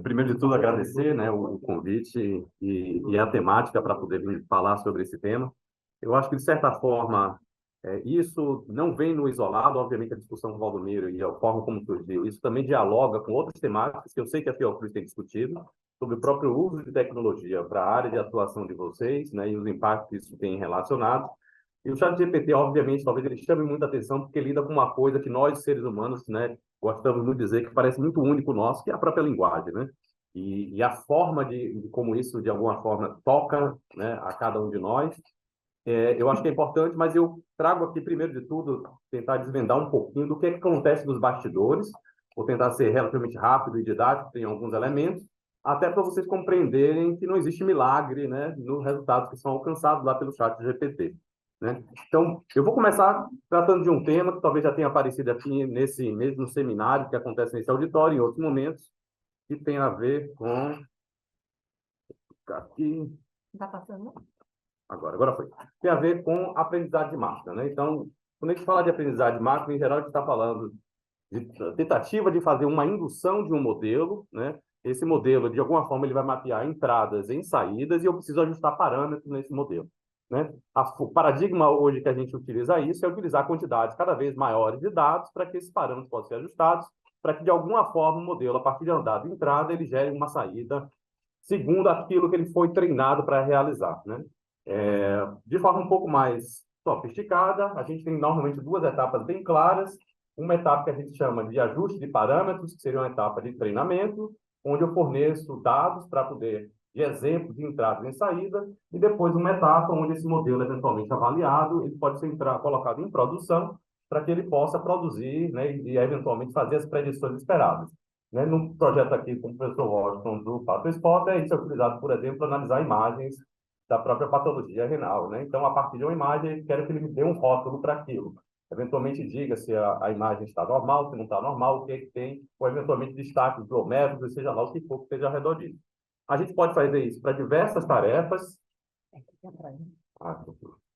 Primeiro de tudo, agradecer, né, o convite e a temática para poder vir falar sobre esse tema. Eu acho que, de certa forma, isso não vem no isolado, obviamente, a discussão do Valdomiro e a forma como surgiu. Isso também dialoga com outras temáticas que eu sei que a Fiocruz tem discutido, sobre o próprio uso de tecnologia para a área de atuação de vocês, né, e os impactos que isso tem relacionado. E o ChatGPT, obviamente, talvez ele chame muita atenção porque lida com uma coisa que nós, seres humanos, né, gostamos muito de dizer que parece muito único nosso, que é a própria linguagem, né? E a forma de como isso, de alguma forma, toca, né, a cada um de nós, eu acho que é importante, mas eu trago aqui, primeiro de tudo, tentar desvendar um pouquinho do que acontece nos bastidores. Vou tentar ser relativamente rápido e didático, tem alguns elementos, até para vocês compreenderem que não existe milagre, né, nos resultados que são alcançados lá pelo chat GPT. Né? Então, eu vou começar tratando de um tema que talvez já tenha aparecido aqui nesse mesmo seminário que acontece nesse auditório, em outros momentos, que tem a ver com... Aqui, Tá passando? agora foi. Tem a ver com aprendizagem de máquina, né? Então, quando a gente fala de aprendizagem de máquina, em geral, a gente está falando de tentativa de fazer uma indução de um modelo, né? Esse modelo, de alguma forma, ele vai mapear entradas e saídas e eu preciso ajustar parâmetros nesse modelo, né? O paradigma hoje que a gente utiliza isso é utilizar quantidades cada vez maiores de dados para que esses parâmetros possam ser ajustados, para que, de alguma forma, o modelo, a partir de uma dada entrada, ele gere uma saída segundo aquilo que ele foi treinado para realizar, né? De forma um pouco mais sofisticada, a gente tem normalmente duas etapas bem claras. Uma etapa que a gente chama de ajuste de parâmetros, que seria uma etapa de treinamento, onde eu forneço dados para poder, de exemplo de entrada e saída, e depois uma etapa onde esse modelo é eventualmente avaliado, ele pode ser colocado em produção para que ele possa produzir, né, e eventualmente fazer as predições esperadas. Né? No projeto aqui com o professor Washington do Pato Spotter, isso é utilizado, por exemplo, para analisar imagens da própria patologia renal, né? Então, a partir de uma imagem, quero que ele me dê um rótulo para aquilo. Eventualmente, diga se a imagem está normal, se não está normal, o que é que tem, ou eventualmente destaque os glomérulos, seja lá o que for que esteja ao redor disso. A gente pode fazer isso para diversas tarefas.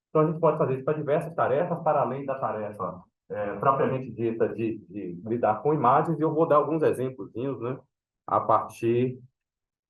Então, a gente pode fazer isso para diversas tarefas, para além da tarefa propriamente dita de lidar com imagens, e eu vou dar alguns exemplos, né, a partir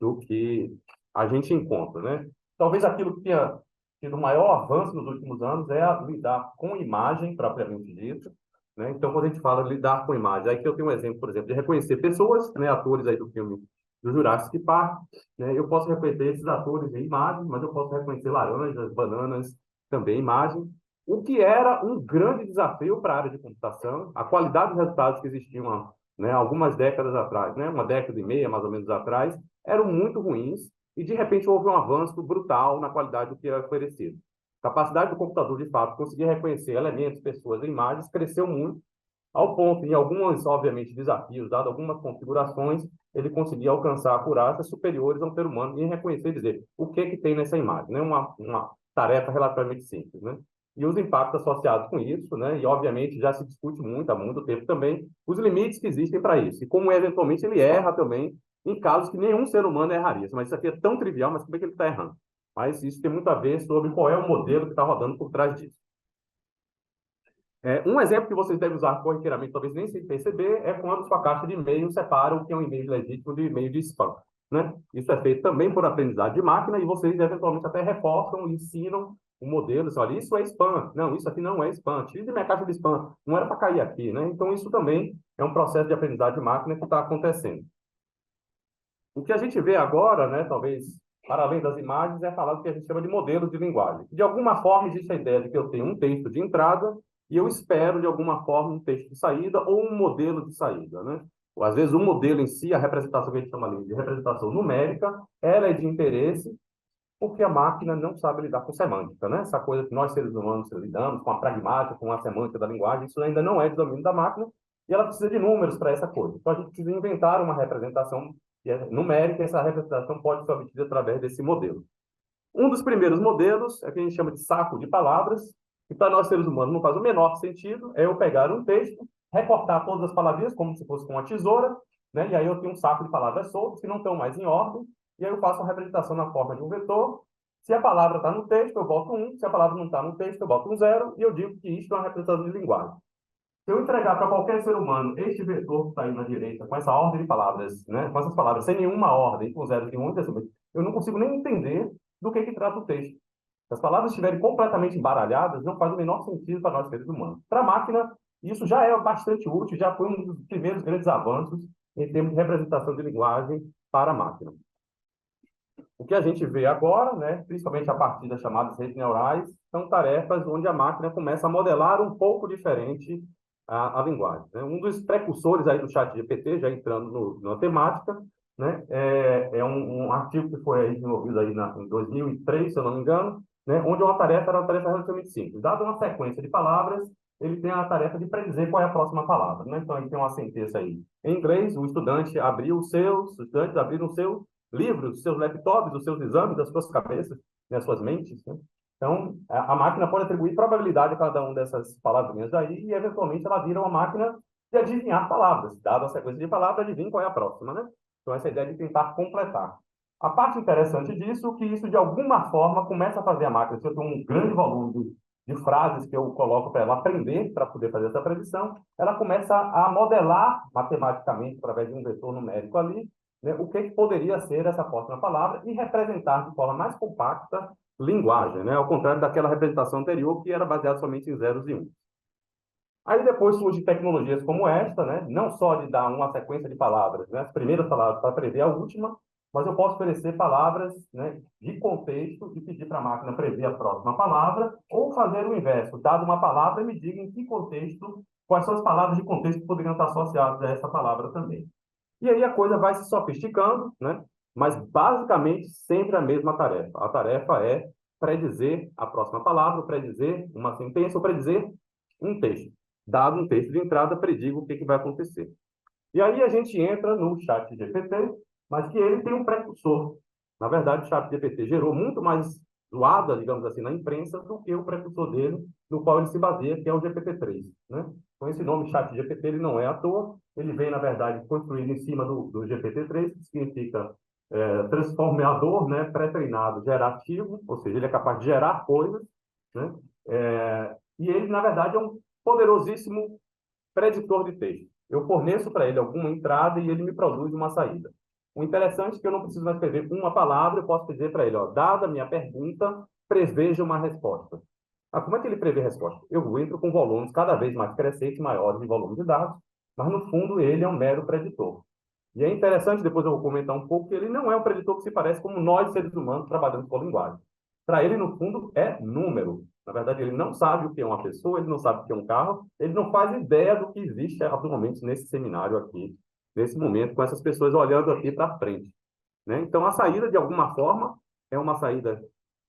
do que a gente encontra, né? Talvez aquilo que tenha tido o maior avanço nos últimos anos é lidar com imagem propriamente dita, né? Então, quando a gente fala lidar com imagem, aí que eu tenho um exemplo, por exemplo, de reconhecer pessoas, né, atores aí do filme do Jurassic Park, né? Eu posso reconhecer esses atores em imagem, mas eu posso reconhecer laranjas, bananas, também em imagem, o que era um grande desafio para a área de computação. A qualidade dos resultados que existiam, né, algumas décadas atrás, né, uma década e meia mais ou menos atrás, eram muito ruins e, de repente, houve um avanço brutal na qualidade do que era oferecido. A capacidade do computador, de fato, conseguir reconhecer elementos, pessoas e imagens cresceu muito, ao ponto, em alguns, obviamente, desafios, dado algumas configurações, ele conseguia alcançar acurácias superiores ao ser humano em reconhecer e dizer o que que tem nessa imagem, né? Uma tarefa relativamente simples, né? E os impactos associados com isso, né? E, obviamente, já se discute muito, há muito tempo também, os limites que existem para isso. E como, eventualmente, ele erra também em casos que nenhum ser humano erraria. Mas isso aqui é tão trivial, mas como é que ele está errando? Mas isso tem muito a ver sobre qual é o modelo que está rodando por trás disso. Um exemplo que vocês devem usar corriqueiramente, talvez nem sem perceber, é quando sua caixa de e-mail separa o que é um e-mail legítimo de e-mail de spam. Né? Isso é feito também por aprendizado de máquina e vocês eventualmente até reforçam e ensinam o modelo. Olha, isso é spam. Não, isso aqui não é spam. Tire de minha caixa de spam. Não era para cair aqui. Né? Então, isso também é um processo de aprendizado de máquina que está acontecendo. O que a gente vê agora, né, talvez para além das imagens, é falar do que a gente chama de modelos de linguagem. De alguma forma, existe a ideia de que eu tenho um texto de entrada e eu espero, de alguma forma, um texto de saída ou um modelo de saída, né? Ou, às vezes, o modelo em si, a representação que a gente chama ali de representação numérica, ela é de interesse porque a máquina não sabe lidar com semântica, né? Essa coisa que nós, seres humanos, lidamos com a pragmática, com a semântica da linguagem, isso ainda não é de domínio da máquina e ela precisa de números para essa coisa. Então, a gente precisa inventar uma representação numérica, e essa representação pode ser obtida através desse modelo. Um dos primeiros modelos é o que a gente chama de saco de palavras, que para nós seres humanos não faz o menor sentido, é eu pegar um texto, recortar todas as palavrinhas como se fosse com uma tesoura, né? E aí eu tenho um saco de palavras soltas que não estão mais em ordem, e aí eu faço uma representação na forma de um vetor. Se a palavra está no texto, eu boto um, se a palavra não está no texto, eu boto um zero, e eu digo que isto é uma representação de linguagem. Se eu entregar para qualquer ser humano este vetor que está aí na direita, com essa ordem de palavras, né, com essas palavras, sem nenhuma ordem, com zero e um, eu não consigo nem entender do que trata o texto. Se as palavras estiverem completamente embaralhadas, não faz o menor sentido para nós seres humanos. Para a máquina, isso já é bastante útil, já foi um dos primeiros grandes avanços em termos de representação de linguagem para a máquina. O que a gente vê agora, né, principalmente a partir das chamadas redes neurais, são tarefas onde a máquina começa a modelar um pouco diferente a linguagem, né? Um dos precursores aí do ChatGPT, já entrando na temática, né, é um artigo que foi aí desenvolvido aí em 2003, se eu não me engano, né, onde uma tarefa era uma tarefa relativamente simples. Dada uma sequência de palavras, ele tem a tarefa de predizer qual é a próxima palavra, né? Então, ele tem uma sentença aí. Em inglês, os estudantes abriram os seus livros, dos seus laptops, dos seus exames, das suas cabeças, das suas mentes, né? Então, a máquina pode atribuir probabilidade a cada uma dessas palavrinhas aí e, eventualmente, ela vira uma máquina de adivinhar palavras. Dada a sequência de palavras, adivinha qual é a próxima, né? Então, essa ideia de tentar completar. A parte interessante disso é que isso, de alguma forma, começa a fazer a máquina, se eu tenho um grande volume de frases que eu coloco para ela aprender, para poder fazer essa predição, ela começa a modelar matematicamente, através de um vetor numérico ali, né, o que poderia ser essa próxima palavra e representar de forma mais compacta linguagem, né, ao contrário daquela representação anterior que era baseada somente em zeros e uns. Aí depois surgem tecnologias como esta, né, não só de dar uma sequência de palavras, né, as primeiras palavras para prever a última, mas eu posso oferecer palavras, né, de contexto e pedir para a máquina prever a próxima palavra, ou fazer o inverso, dado uma palavra, me diga em que contexto, quais são as palavras de contexto que poderiam estar associadas a essa palavra também. E aí a coisa vai se sofisticando, né? Mas basicamente sempre a mesma tarefa. A tarefa é predizer a próxima palavra, predizer uma sentença, ou predizer um texto. Dado um texto de entrada, predigo o que vai acontecer. E aí a gente entra no chat GPT, mas que ele tem um precursor. Na verdade, o chat GPT gerou muito mais zoada, digamos assim, na imprensa do que o precursor dele, no qual ele se baseia, que é o GPT-3, né? Então, esse nome chat GPT ele não é à toa, ele vem, na verdade, construído em cima do GPT-3, que significa transformador, né, pré-treinado gerativo, ou seja, ele é capaz de gerar coisas, né? E ele, na verdade, é um poderosíssimo preditor de texto. Eu forneço para ele alguma entrada e ele me produz uma saída. O interessante é que eu não preciso mais escrever uma palavra, eu posso dizer para ele, ó, dada a minha pergunta, preveja uma resposta. Ah, como é que ele prevê a resposta? Eu entro com volumes cada vez mais crescentes, maiores de volume de dados, mas no fundo ele é um mero preditor. E é interessante, depois eu vou comentar um pouco, que ele não é um preditor que se parece como nós, seres humanos, trabalhamos com linguagem. Para ele, no fundo, é número. Na verdade, ele não sabe o que é uma pessoa, ele não sabe o que é um carro, ele não faz ideia do que existe atualmente nesse seminário aqui, nesse momento, com essas pessoas olhando aqui para frente, né? Então, a saída, de alguma forma, é uma saída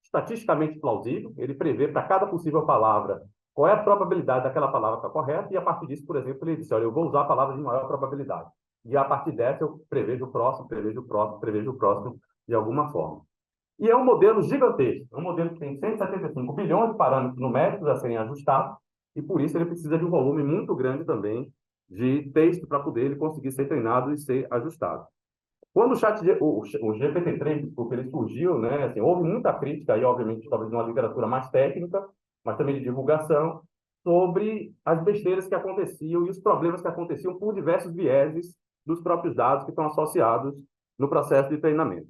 estatisticamente plausível. Ele prevê para cada possível palavra qual é a probabilidade daquela palavra estar correta, e a partir disso, por exemplo, ele disse, olha, eu vou usar a palavra de maior probabilidade. E a partir dessa, eu prevejo o próximo, prevejo o próximo, prevejo o próximo, de alguma forma. E é um modelo gigantesco, é um modelo que tem 175 bilhões de parâmetros numéricos a serem ajustados, e por isso ele precisa de um volume muito grande também de texto para poder ele conseguir ser treinado e ser ajustado. Quando o GPT-3, desculpa, ele surgiu, né, assim, houve muita crítica aí, obviamente, talvez numa literatura mais técnica, mas também de divulgação, sobre as besteiras que aconteciam e os problemas que aconteciam por diversos vieses dos próprios dados que estão associados no processo de treinamento,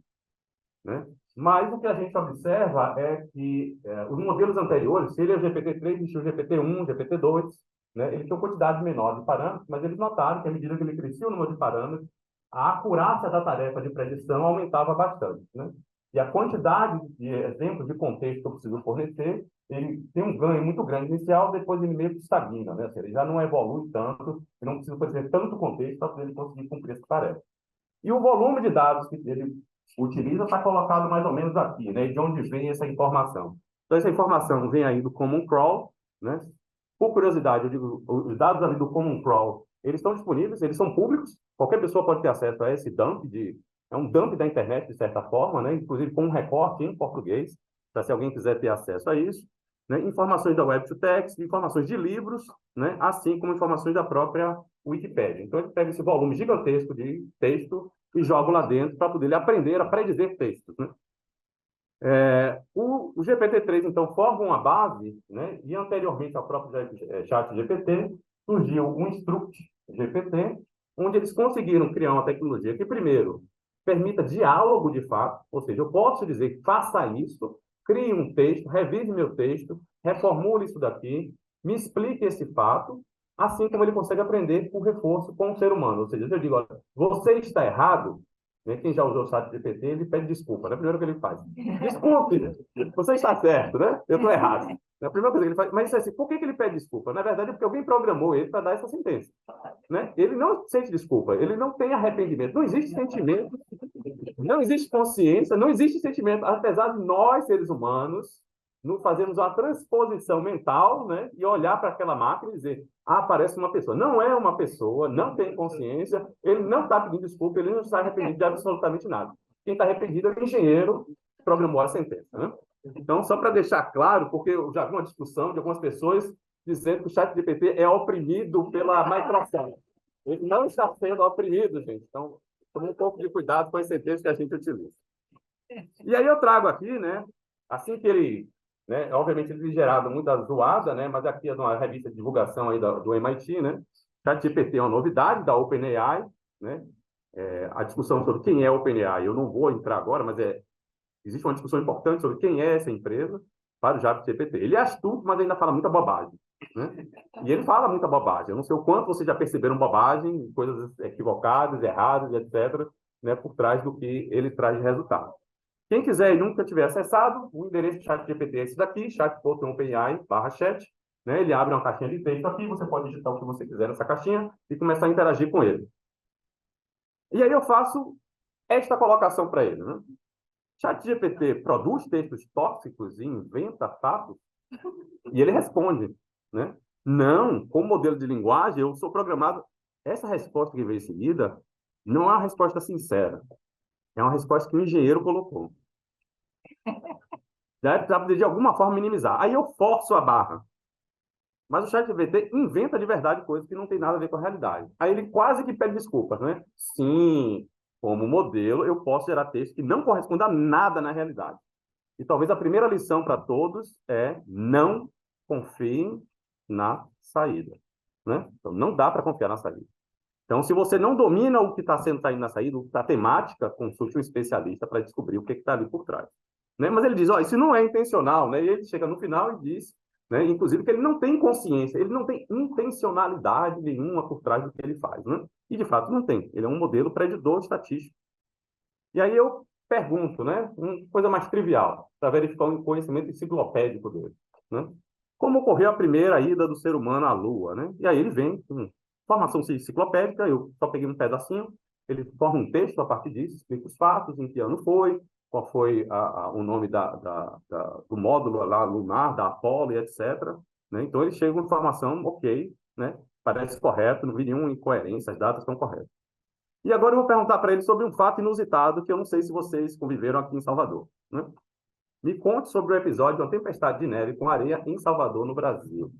né? Mas o que a gente observa é que os modelos anteriores, seria o GPT-3, existia o GPT-1, o GPT-2, né? Eles tinham quantidade menor de parâmetros, mas eles notaram que, à medida que ele crescia o número de parâmetros, a acurácia da tarefa de predição aumentava bastante, né? E a quantidade de exemplos de contexto que eu preciso fornecer, ele tem um ganho muito grande inicial, depois ele meio que estagna, né? Ou seja, ele já não evolui tanto, eu não preciso fornecer tanto contexto para ele conseguir cumprir essa tarefa. E o volume de dados que ele utiliza está colocado mais ou menos aqui, né? De onde vem essa informação. Então, essa informação vem aí do Common Crawl, né? Por curiosidade, eu digo, os dados ali do Common Crawl, eles estão disponíveis, eles são públicos, qualquer pessoa pode ter acesso a esse dump, é um dump da internet, de certa forma, né? Inclusive com um recorte em português, para se alguém quiser ter acesso a isso, né? Informações da Web2Text, informações de livros, né? Assim como informações da própria Wikipédia. Então, ele pega esse volume gigantesco de texto e joga lá dentro para poder ele aprender a predizer textos, né? O GPT-3, então, forma uma base, né? E anteriormente ao próprio chat GPT, surgiu o Instruct GPT, onde eles conseguiram criar uma tecnologia que, primeiro, permita diálogo de fato, ou seja, eu posso dizer, faça isso, crie um texto, revise meu texto, reformule isso daqui, me explique esse fato, assim como ele consegue aprender por reforço com o ser humano. Ou seja, se eu digo, olha, você está errado, né? Quem já usou o chat GPT, ele pede desculpa, né? Primeiro que ele faz. Desculpe, você está certo, né? Eu estou errado. É a primeira coisa que ele faz. Mas isso é assim, por que ele pede desculpa? Na verdade, é porque alguém programou ele para dar essa sentença. Né? Ele não sente desculpa, ele não tem arrependimento, não existe sentimento, não existe consciência, não existe sentimento, apesar de nós, seres humanos, não fazermos uma transposição mental, né? E olhar para aquela máquina e dizer, ah, parece uma pessoa. Não é uma pessoa, não tem consciência, ele não está pedindo desculpa, ele não está arrependido de absolutamente nada. Quem está arrependido é o engenheiro que programou a sentença. Né? Então, só para deixar claro, porque eu já vi uma discussão de algumas pessoas dizendo que o chat GPT é oprimido pela Microsoft. Ele não está sendo oprimido, gente. Então, tome um pouco de cuidado com as sentenças que a gente utiliza. E aí eu trago aqui, né? Assim que ele, né? Obviamente ele tem gerado muita zoada, né? Mas aqui é uma revista de divulgação aí do MIT, né? ChatGPT é uma novidade da OpenAI, né? A discussão sobre quem é a OpenAI, eu não vou entrar agora, mas existe uma discussão importante sobre quem é essa empresa para o ChatGPT. Ele é astuto, mas ainda fala muita bobagem. Né? E ele fala muita bobagem. Eu não sei o quanto vocês já perceberam bobagem, coisas equivocadas, erradas, etc., né, por trás do que ele traz de resultado. Quem quiser e nunca tiver acessado, o endereço do ChatGPT é esse daqui, chat.openai/chat. Né? Ele abre uma caixinha de texto aqui, você pode digitar o que você quiser nessa caixinha e começar a interagir com ele. E aí eu faço esta colocação para ele. Né? ChatGPT produz textos tóxicos e inventa fatos? E ele responde, né? Não, com modelo de linguagem, eu sou programado. Essa resposta que veio em seguida não é uma resposta sincera. É uma resposta que o engenheiro colocou. Deve poder, de alguma forma, minimizar. Aí eu forço a barra. Mas o ChatGPT inventa de verdade coisas que não tem nada a ver com a realidade. Aí ele quase que pede desculpas, né? Sim, como modelo, eu posso gerar texto que não corresponde a nada na realidade. E talvez a primeira lição para todos é não confiem na saída. Né? Então, não dá para confiar na saída. Então, se você não domina o que está sendo saído na saída, a temática, consulte um especialista para descobrir o que está ali por trás. Né? Mas ele diz, ó, isso não é intencional. Né? E ele chega no final e diz, né, inclusive, que ele não tem consciência, ele não tem intencionalidade nenhuma por trás do que ele faz. Né? E, de fato, não tem. Ele é um modelo predidor estatístico. E aí eu pergunto, né, uma coisa mais trivial, para verificar o conhecimento enciclopédico dele, né? Como ocorreu a primeira ida do ser humano à Lua, né? E aí ele vem com formação enciclopédica, eu só peguei um pedacinho, ele forma um texto a partir disso, explica os fatos, em que ano foi, qual foi o nome do módulo lá lunar, da Apollo, e etc. Né? Então ele chega com informação, ok, né? Parece correto, não vi nenhuma incoerência, as datas estão corretas. E agora eu vou perguntar para ele sobre um fato inusitado que eu não sei se vocês conviveram aqui em Salvador. Né? Me conte sobre o episódio de uma tempestade de neve com areia em Salvador, no Brasil.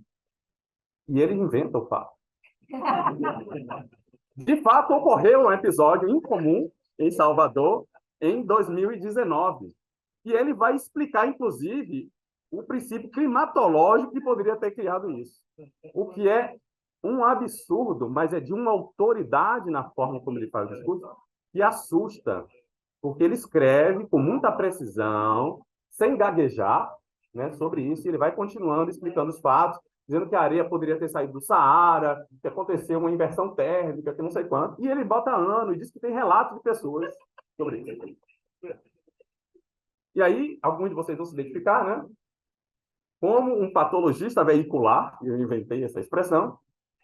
E ele inventa o fato. De fato, ocorreu um episódio incomum em Salvador em 2019. E ele vai explicar, inclusive, o princípio climatológico que poderia ter criado isso. O que é um absurdo, mas é de uma autoridade na forma como ele faz o discurso, que assusta, porque ele escreve com muita precisão, sem gaguejar, né, sobre isso, e ele vai continuando explicando os fatos, dizendo que a areia poderia ter saído do Saara, que aconteceu uma inversão térmica, que não sei quanto, e ele bota ano e diz que tem relatos de pessoas sobre isso. E aí, alguns de vocês vão se identificar, né? Como um patologista veicular, eu inventei essa expressão,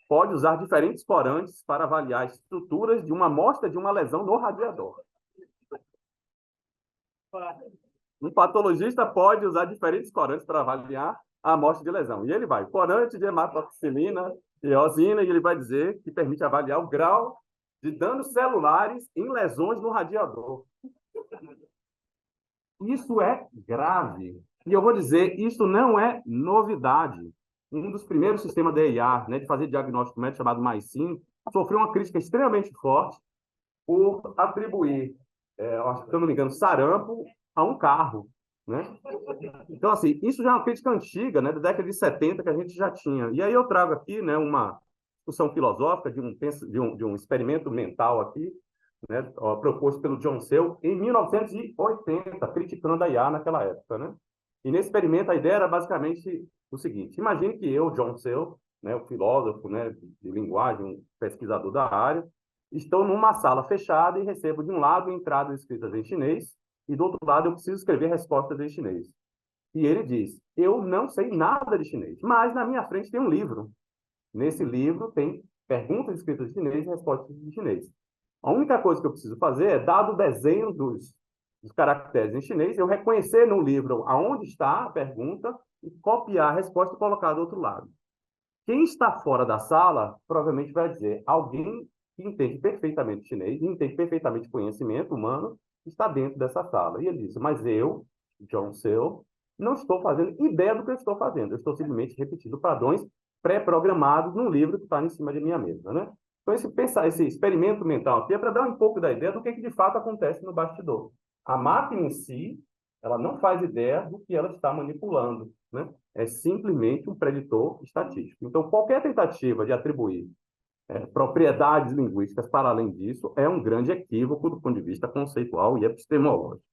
pode usar diferentes corantes para avaliar estruturas de uma amostra de uma lesão no radiador. Um patologista pode usar diferentes corantes para avaliar a amostra de lesão. E ele vai, corante de hematoxilina e eosina, e ele vai dizer que permite avaliar o grau de danos celulares em lesões no radiador. Isso é grave. E eu vou dizer, isso não é novidade. Um dos primeiros sistemas de EIA, né, de fazer diagnóstico médico, chamado MAICIM, sofreu uma crítica extremamente forte por atribuir, se eu não me engano, sarampo a um carro. Né? Então, assim, isso já é uma crítica antiga, né, da década de 70 que a gente já tinha. E aí eu trago aqui, né, uma discussão filosófica de um experimento mental aqui, né, proposto pelo John Searle em 1980, criticando a IA naquela época, né? E nesse experimento a ideia era basicamente o seguinte: imagine que eu, John Searle, né, o filósofo, né, de linguagem, um pesquisador da área, estou numa sala fechada e recebo de um lado entradas escritas em chinês e do outro lado eu preciso escrever respostas em chinês. E ele diz: eu não sei nada de chinês, mas na minha frente tem um livro. Nesse livro tem perguntas escritas em chinês e respostas em chinês. A única coisa que eu preciso fazer é, dado o desenho dos caracteres em chinês, eu reconhecer no livro aonde está a pergunta e copiar a resposta e colocar do outro lado. Quem está fora da sala provavelmente vai dizer: alguém que entende perfeitamente chinês, entende perfeitamente conhecimento humano, está dentro dessa sala. E ele disse: mas eu, John Searle, não estou fazendo ideia do que eu estou fazendo. Eu estou simplesmente repetindo padrões pré-programados num livro que está em cima de minha mesa, né? Então, esse experimento mental aqui é para dar um pouco da ideia do que de fato acontece no bastidor. A máquina em si, ela não faz ideia do que ela está manipulando, né? É simplesmente um preditor estatístico. Então, qualquer tentativa de atribuir propriedades linguísticas para além disso é um grande equívoco do ponto de vista conceitual e epistemológico.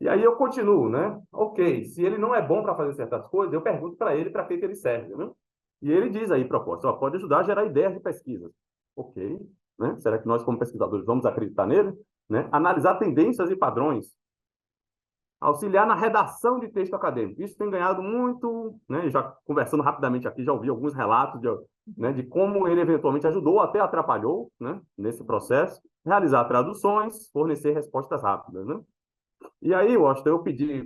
E aí eu continuo, né? Ok, se ele não é bom para fazer certas coisas, eu pergunto para ele para que ele serve, né? E ele diz aí, proposta, pode ajudar a gerar ideias de pesquisa. Ok, né? Será que nós, como pesquisadores, vamos acreditar nele? Né? Analisar tendências e padrões. Auxiliar na redação de texto acadêmico. Isso tem ganhado muito, né? Já conversando rapidamente aqui, já ouvi alguns relatos né, de como ele eventualmente ajudou, até atrapalhou, né, nesse processo. Realizar traduções, fornecer respostas rápidas, né? E aí, Washington,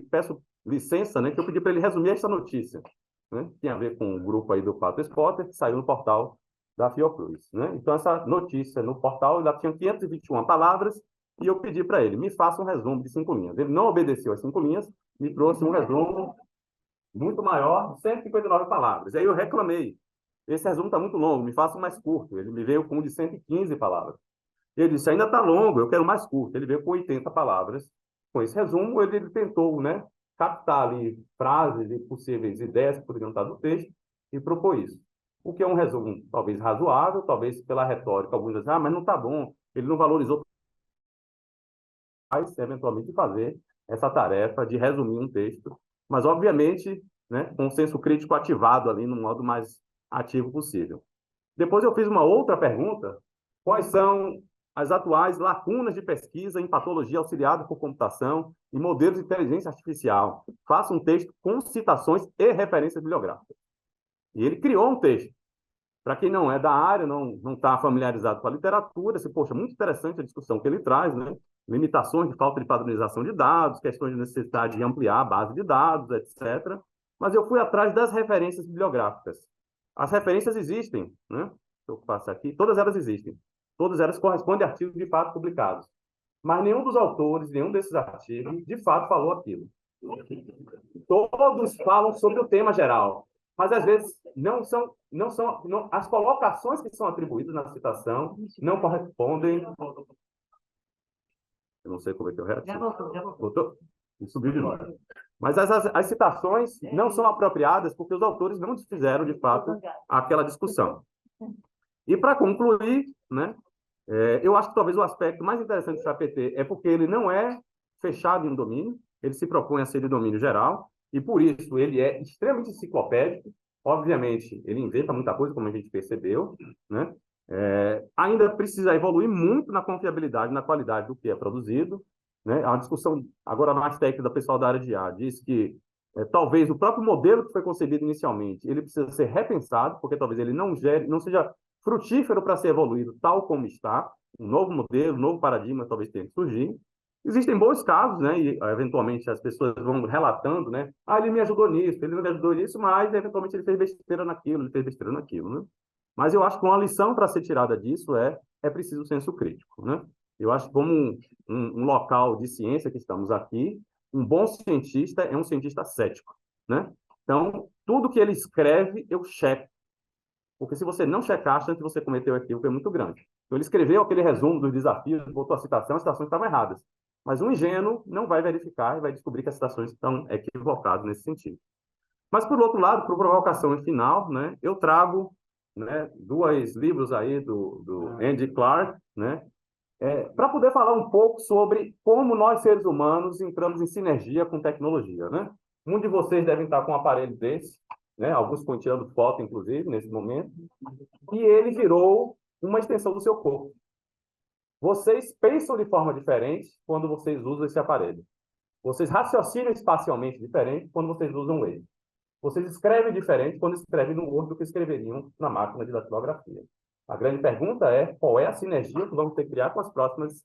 peço licença, né, que eu pedi para ele resumir essa notícia, né? Tem a ver com o grupo aí do Pato Spotter, que saiu no portal da Fiocruz, né? Então, essa notícia no portal, ela tinha 521 palavras, e eu pedi para ele: me faça um resumo de 5 linhas. Ele não obedeceu as 5 linhas, me trouxe um resumo muito maior, de 159 palavras. E aí eu reclamei: esse resumo está muito longo, me faça um mais curto. Ele me veio com um de 115 palavras. Ele disse: ainda está longo, eu quero mais curto. Ele veio com 80 palavras. Com esse resumo, ele tentou, né, captar ali frases e possíveis ideias que poderiam estar no texto e propor isso. O que é um resumo talvez razoável, talvez pela retórica, alguns dizem: mas não está bom, ele não valorizou, eventualmente fazer essa tarefa de resumir um texto, mas obviamente, né, com o senso crítico ativado ali no modo mais ativo possível. Depois eu fiz uma outra pergunta: quais são as atuais lacunas de pesquisa em patologia auxiliada por computação e modelos de inteligência artificial? Faça um texto com citações e referências bibliográficas. E ele criou um texto. Para quem não é da área, não está familiarizado com a literatura, poxa, muito interessante a discussão que ele traz, né? Limitações de falta de padronização de dados, questões de necessidade de ampliar a base de dados, etc. Mas eu fui atrás das referências bibliográficas. As referências existem, né? Deixa eu passar aqui, todas elas existem. Todas elas correspondem a artigos de fato publicados. Mas nenhum dos autores, nenhum desses artigos, de fato, falou aquilo. Todos falam sobre o tema geral, mas às vezes as colocações que são atribuídas na citação não correspondem. Eu não sei como é que eu reativo. Já voltou, já voltou. Voltou? E subiu de novo. Mas as citações não são apropriadas porque os autores não fizeram, de fato, aquela discussão. E, para concluir, né, eu acho que talvez o aspecto mais interessante do ChatGPT é porque ele não é fechado em um domínio, ele se propõe a ser de domínio geral, e por isso ele é extremamente enciclopédico. Obviamente, ele inventa muita coisa, como a gente percebeu, né? Ainda precisa evoluir muito na confiabilidade, na qualidade do que é produzido, né? A discussão agora mais técnica da pessoal da área de IA diz que talvez o próprio modelo que foi concebido inicialmente, ele precisa ser repensado, porque talvez ele não seja frutífero para ser evoluído tal como está. Um novo modelo, um novo paradigma talvez tenha que surgir. Existem bons casos, né? E eventualmente as pessoas vão relatando, né? Ele me ajudou nisso, ele não me ajudou nisso, mas eventualmente ele fez besteira naquilo, ele fez besteira naquilo, né? Mas eu acho que uma lição para ser tirada disso é preciso senso crítico, né? Eu acho que como um local de ciência que estamos aqui, um bom cientista é um cientista cético, né? Então, tudo que ele escreve, eu checo. Porque se você não checar, a chance de você cometer o equívoco é muito grande. Então, ele escreveu aquele resumo dos desafios, botou a citação, as citações estavam erradas. Mas um ingênuo não vai verificar e vai descobrir que as citações estão equivocadas nesse sentido. Mas, por outro lado, para a provocação final, né, eu trago né, dois livros aí do Andy Clark, né, para poder falar um pouco sobre como nós, seres humanos, entramos em sinergia com tecnologia, né? Muitos de vocês devem estar com um aparelho desse, né? Alguns estão tirando foto, inclusive, nesse momento, e ele virou uma extensão do seu corpo. Vocês pensam de forma diferente quando vocês usam esse aparelho. Vocês raciocinam espacialmente diferente quando vocês usam ele. Vocês escrevem diferente quando escrevem no Word do que escreveriam na máquina de datilografia. A grande pergunta é qual é a sinergia que vamos ter que criar com as próximas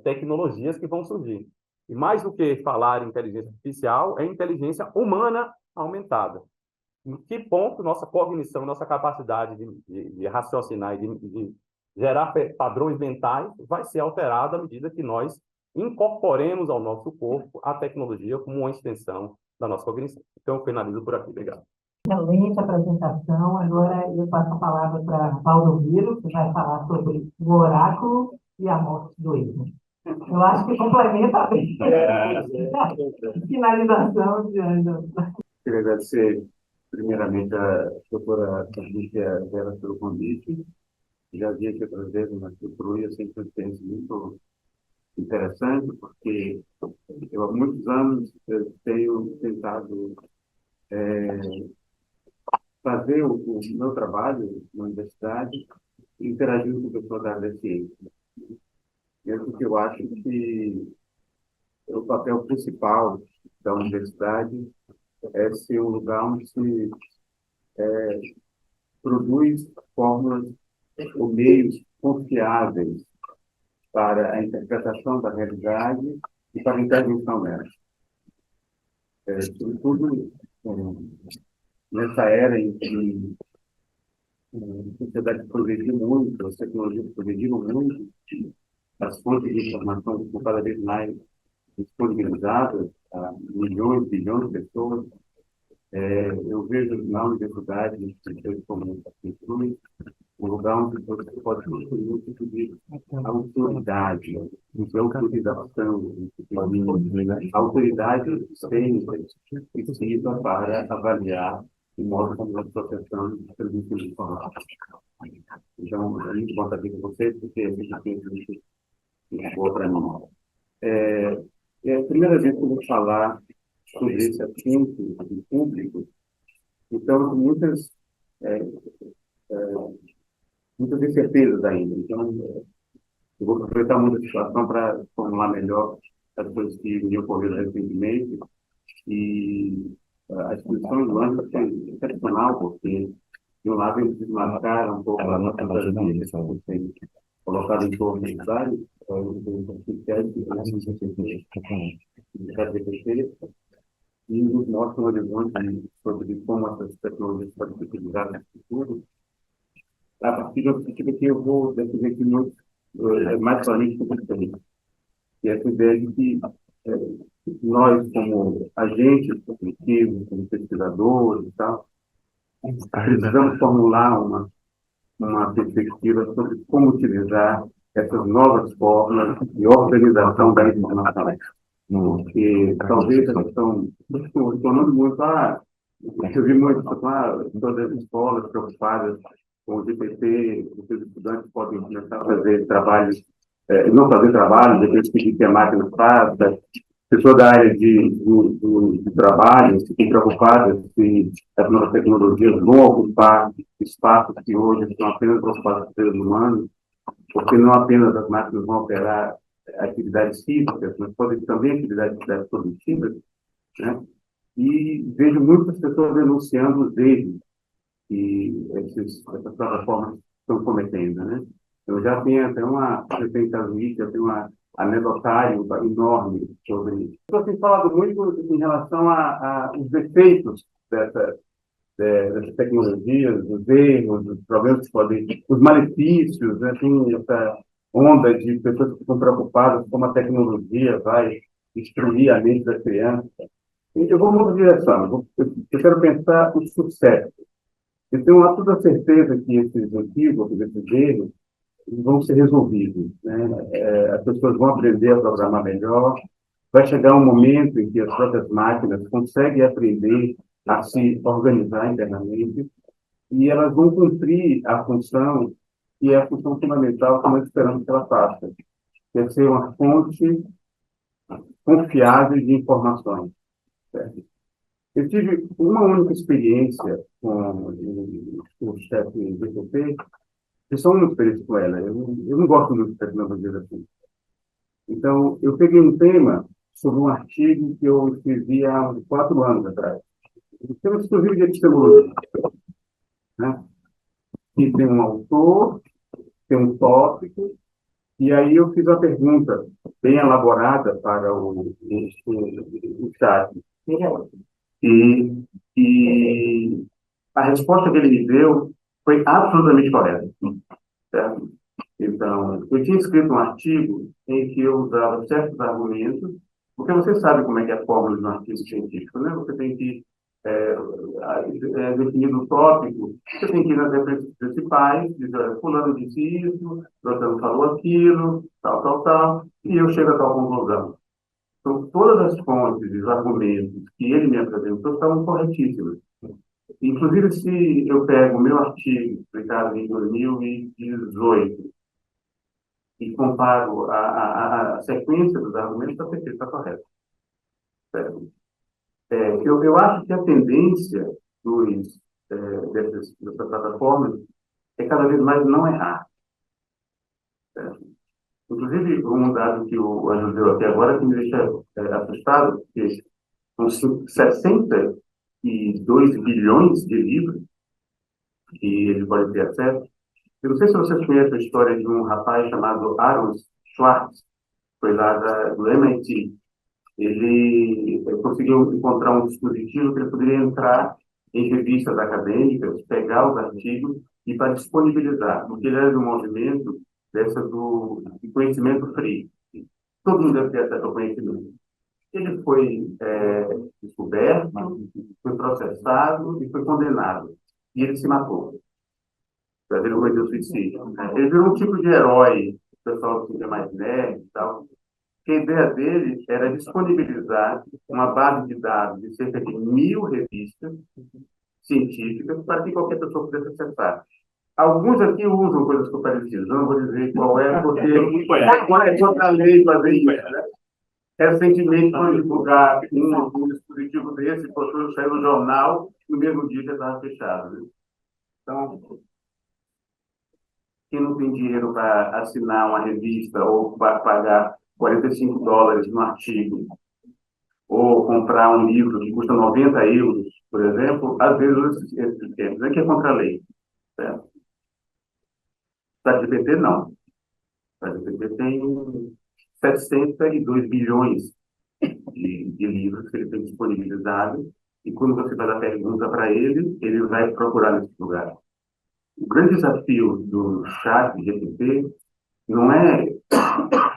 tecnologias que vão surgir. E mais do que falar em inteligência artificial, é inteligência humana aumentada. Em que ponto nossa cognição, nossa capacidade de raciocinar e de gerar padrões mentais vai ser alterada à medida que nós incorporemos ao nosso corpo a tecnologia como uma extensão da nossa cognição. Então, eu finalizo por aqui. Obrigado. Excelente apresentação. Agora eu passo a palavra para Valdomiro, que vai falar sobre o oráculo e a morte do erro. Eu acho que complementa bem. Finalização de Ana. Queria agradecer, primeiramente, a doutora Patrícia Vera pelo convite. Já vi aqui outras vezes na estrutura e eu sempre uma experiência muito interessante, porque eu há muitos anos tenho tentado fazer o meu trabalho na universidade interagindo com pessoas da área da ciência. Mesmo que eu acho que o papel principal da universidade é ser um lugar onde se produz fórmulas ou meios confiáveis para a interpretação da realidade e para a intervenção nela. Sobretudo nessa era em que a sociedade progrediu muito, as tecnologias progrediram muito, as fontes de informação estão cada vez mais disponibilizadas a milhões, bilhões de pessoas. Eu vejo na universidade, instituições como a Cruz, um lugar onde você pode construir um tipo de autoridade, de autorização, a autoridade tem precisa para avaliar o modo como nós processamos os serviços de informação. Então, é muito bom estar aqui com vocês, porque a gente tem muito boa para mim. É a primeira vez que eu vou falar sobre esse assunto em público, então, com muitas incertezas ainda. Então, eu vou aproveitar muito a situação para formular melhor as coisas que me ocorreram recentemente. E a exposição do ano foi excepcional, porque, de um lado, eles desmarcaram um pouco a nossa vida, colocado em torno de vários e nos mostram um horizonte sobre como essas tecnologias podem ser utilizadas no futuro. A partir da perspectiva que eu vou defender aqui muito mais claramente com vocês, que é essa ideia de que nós, como agentes cognitivos, como pesquisadores e tal, precisamos formular uma perspectiva sobre como utilizar essas novas formas de organização da informação. Porque talvez elas estão tornando muito eu vi muito todas as escolas preocupadas com o GPT, os estudantes podem começar a fazer trabalhos, não fazer trabalho, depois pedir que a máquina faça. Pessoas da área de trabalho ficam preocupadas se as novas tecnologias vão ocupar espaços que hoje estão apenas ocupados por seres humanos, porque não apenas as máquinas vão operar atividades físicas, mas podem também atividades produtivas, né? E vejo muitas pessoas denunciando os erros que essas plataformas estão cometendo, né? Eu já tenho até eu tenho uma anedotário enorme sobre isso. Eu tenho falado muito em relação aos defeitos dessas tecnologias, os erros, os problemas que podem, os malefícios, né? Tem essa onda de pessoas que estão preocupadas como a tecnologia vai destruir a mente das crianças. Eu vou mudar de direção, eu quero pensar o sucesso. Eu tenho toda a certeza que esses equívocos, esses erros, vão ser resolvidos, né? As pessoas vão aprender a programar melhor, vai chegar um momento em que as próprias máquinas conseguem aprender a se organizar internamente, e elas vão cumprir a função, que é a função fundamental que nós esperamos que ela faça, que é ser uma fonte confiável de informações. Certo? Eu tive uma única experiência com o chefe do BTP, que só uma experiência com ela. Eu não gosto muito de tecnologia assim. Então, eu peguei um tema sobre um artigo que eu escrevi há uns 4 anos atrás. Um tema exclusivo de epistemologia, né? E tem um autor, tem um tópico, e aí eu fiz a pergunta bem elaborada para o chat. E, e a resposta que ele me deu foi absolutamente correta. Certo? Então, eu tinha escrito um artigo em que eu usava certos argumentos, porque você sabe como é que é a fórmula de um artigo científico, né? Você tem que definir o tópico, você tem que ir nas referências principais, dizer, olha, fulano disse isso, fulano falou aquilo, tal, tal, tal, e eu chego a tal conclusão. Então, todas as fontes e os argumentos que ele me apresentou estavam corretíssimos. Inclusive, se eu pego o meu artigo, publicado em 2018, e comparo a sequência dos argumentos, está perfeito, está correto. Eu acho que a tendência dessas plataformas é cada vez mais não errar. Certo? Inclusive, um dado que o Ângelo deu até agora que me deixa assustado, porque são 62 bilhões de livros que ele pode ter acesso. Eu não sei se vocês conhecem a história de um rapaz chamado Aaron Swartz, foi lá do MIT. Ele conseguiu encontrar um dispositivo que ele poderia entrar em revistas acadêmicas, pegar os artigos e para disponibilizar, porque ele era de um movimento do conhecimento free. Todo mundo deve ter acesso ao conhecimento. Ele foi descoberto, foi processado e foi condenado. E ele se matou. Ele cometeu suicídio. Ele virou um tipo de herói, o pessoal que é mais nerd e tal. Que a ideia dele era disponibilizar uma base de dados de cerca de 1.000 revistas científicas para que qualquer pessoa pudesse acessar. Alguns aqui usam coisas parecidas, eu não vou dizer qual é, porque não é contra a lei fazer isso. Né? Recentemente, foi divulgar um dispositivo desse, postou sair no jornal, no mesmo dia que estava fechado. Né? Então, quem não tem dinheiro para assinar uma revista ou para pagar $45 no artigo, ou comprar um livro que custa 90 euros, por exemplo, às vezes esses sistemas, é que é contra a lei. Certo? ChatGPT não. ChatGPT tem 702 bilhões de livros que ele tem disponibilizado, e quando você vai dar pergunta para ele, ele vai procurar nesse lugar. O grande desafio do ChatGPT não é o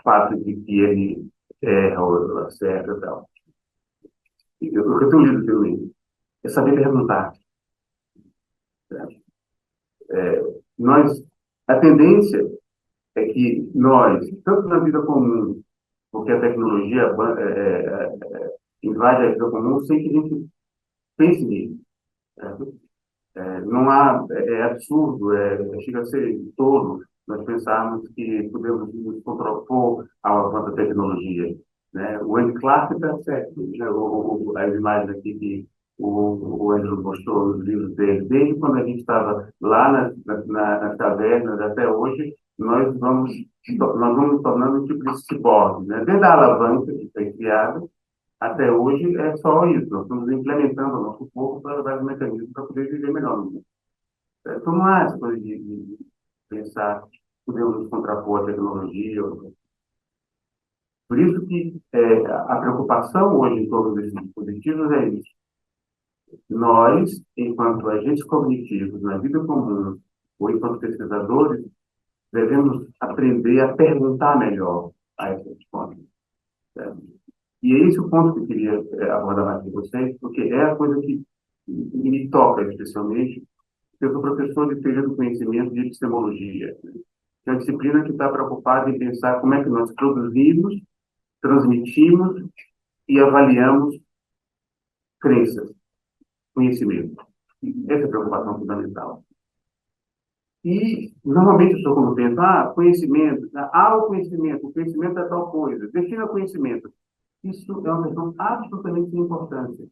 fato de que ele erra ou acerta e tal. Eu tenho lido também. É saber perguntar. A tendência é que nós, tanto na vida comum, porque a tecnologia invade a vida comum sem que a gente pense nisso. Não há, é absurdo, chega a ser tolo nós pensarmos que podemos nos contrapor ao avanço da tecnologia. Né? O Andy Clark está certo. Né? As imagens aqui que o Andrew mostrou nos livros dele, desde quando a gente estava lá nas cavernas até hoje, nós vamos nos tornando um tipo de ciborgue. Né? Desde a alavanca que foi criada, até hoje é só isso. Nós estamos implementando o nosso corpo para dar os mecanismos para poder viver melhor no mundo. Então, não há essa coisa de pensar que podemos nos contrapor à tecnologia. Por isso que a preocupação hoje em torno desses dispositivos é isso. Nós, enquanto agentes cognitivos na vida comum, ou enquanto pesquisadores, devemos aprender a perguntar melhor a essas fontes. E é esse o ponto que eu queria abordar mais com vocês, porque é a coisa que me toca especialmente. Eu sou professor de teoria do conhecimento de epistemologia, né? Que é uma disciplina que está preocupada em pensar como é que nós produzimos, transmitimos e avaliamos crenças, conhecimento. Essa é a preocupação fundamental. E, normalmente, a pessoa, quando pensa, conhecimento, o conhecimento é tal coisa, defina conhecimento. Isso é uma questão absolutamente sem importância,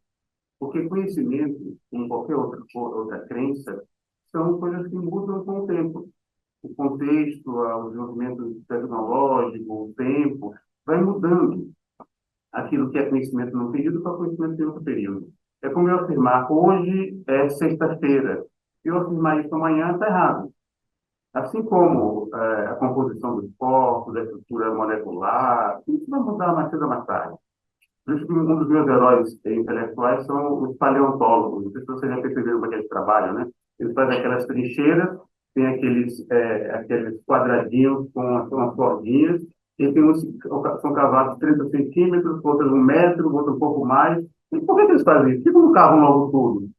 porque conhecimento, como qualquer outra crença, são coisas que mudam com o tempo. O contexto, o desenvolvimento tecnológico, o tempo, vai mudando aquilo que é conhecimento num período para conhecimento em outro período. É como eu afirmar, hoje é sexta-feira, eu afirmar isso amanhã está errado. Assim como a composição dos corpos, a estrutura molecular, isso vai mudar mais cedo ou mais tarde. Por isso que um dos meus heróis intelectuais são os paleontólogos. Não sei se vocês já perceberam como é que eles trabalham, né? Eles fazem aquelas trincheiras, tem aqueles quadradinhos com as cordinhas, e tem uns, são cavados 30 centímetros, outros 1 metro, outros um pouco mais. E por que eles fazem isso? Por que não cavam logo tudo?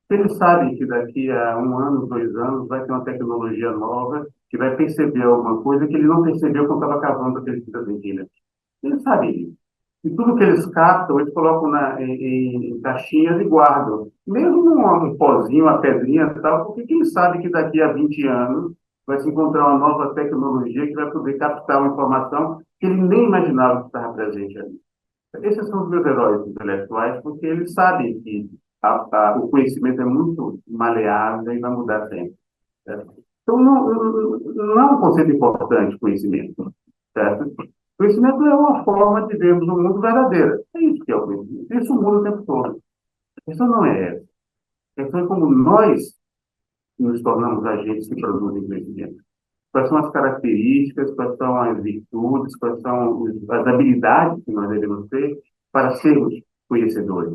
Eles sabem que daqui a 1 ano, 2 anos, vai ter uma tecnologia nova que vai perceber alguma coisa que ele não percebeu quando estava cavando aqueles 30 centímetros. Eles sabem disso. E tudo que eles captam, eles colocam em caixinhas e guardam. Mesmo um pozinho, uma pedrinha e tal, porque quem sabe que daqui a 20 anos vai se encontrar uma nova tecnologia que vai poder captar uma informação que ele nem imaginava que estava presente ali. Esses são os meus heróis intelectuais, porque eles sabem que o conhecimento é muito maleável e vai mudar sempre. Certo? Então, não é um conceito importante, conhecimento. Certo? Conhecimento é uma forma de vermos o mundo verdadeira. É isso que é o conhecimento. Isso muda o tempo todo. A questão não é essa. A questão é como nós nos tornamos agentes que produzem conhecimento. Quais são as características, quais são as virtudes, quais são as habilidades que nós devemos ter para sermos conhecedores.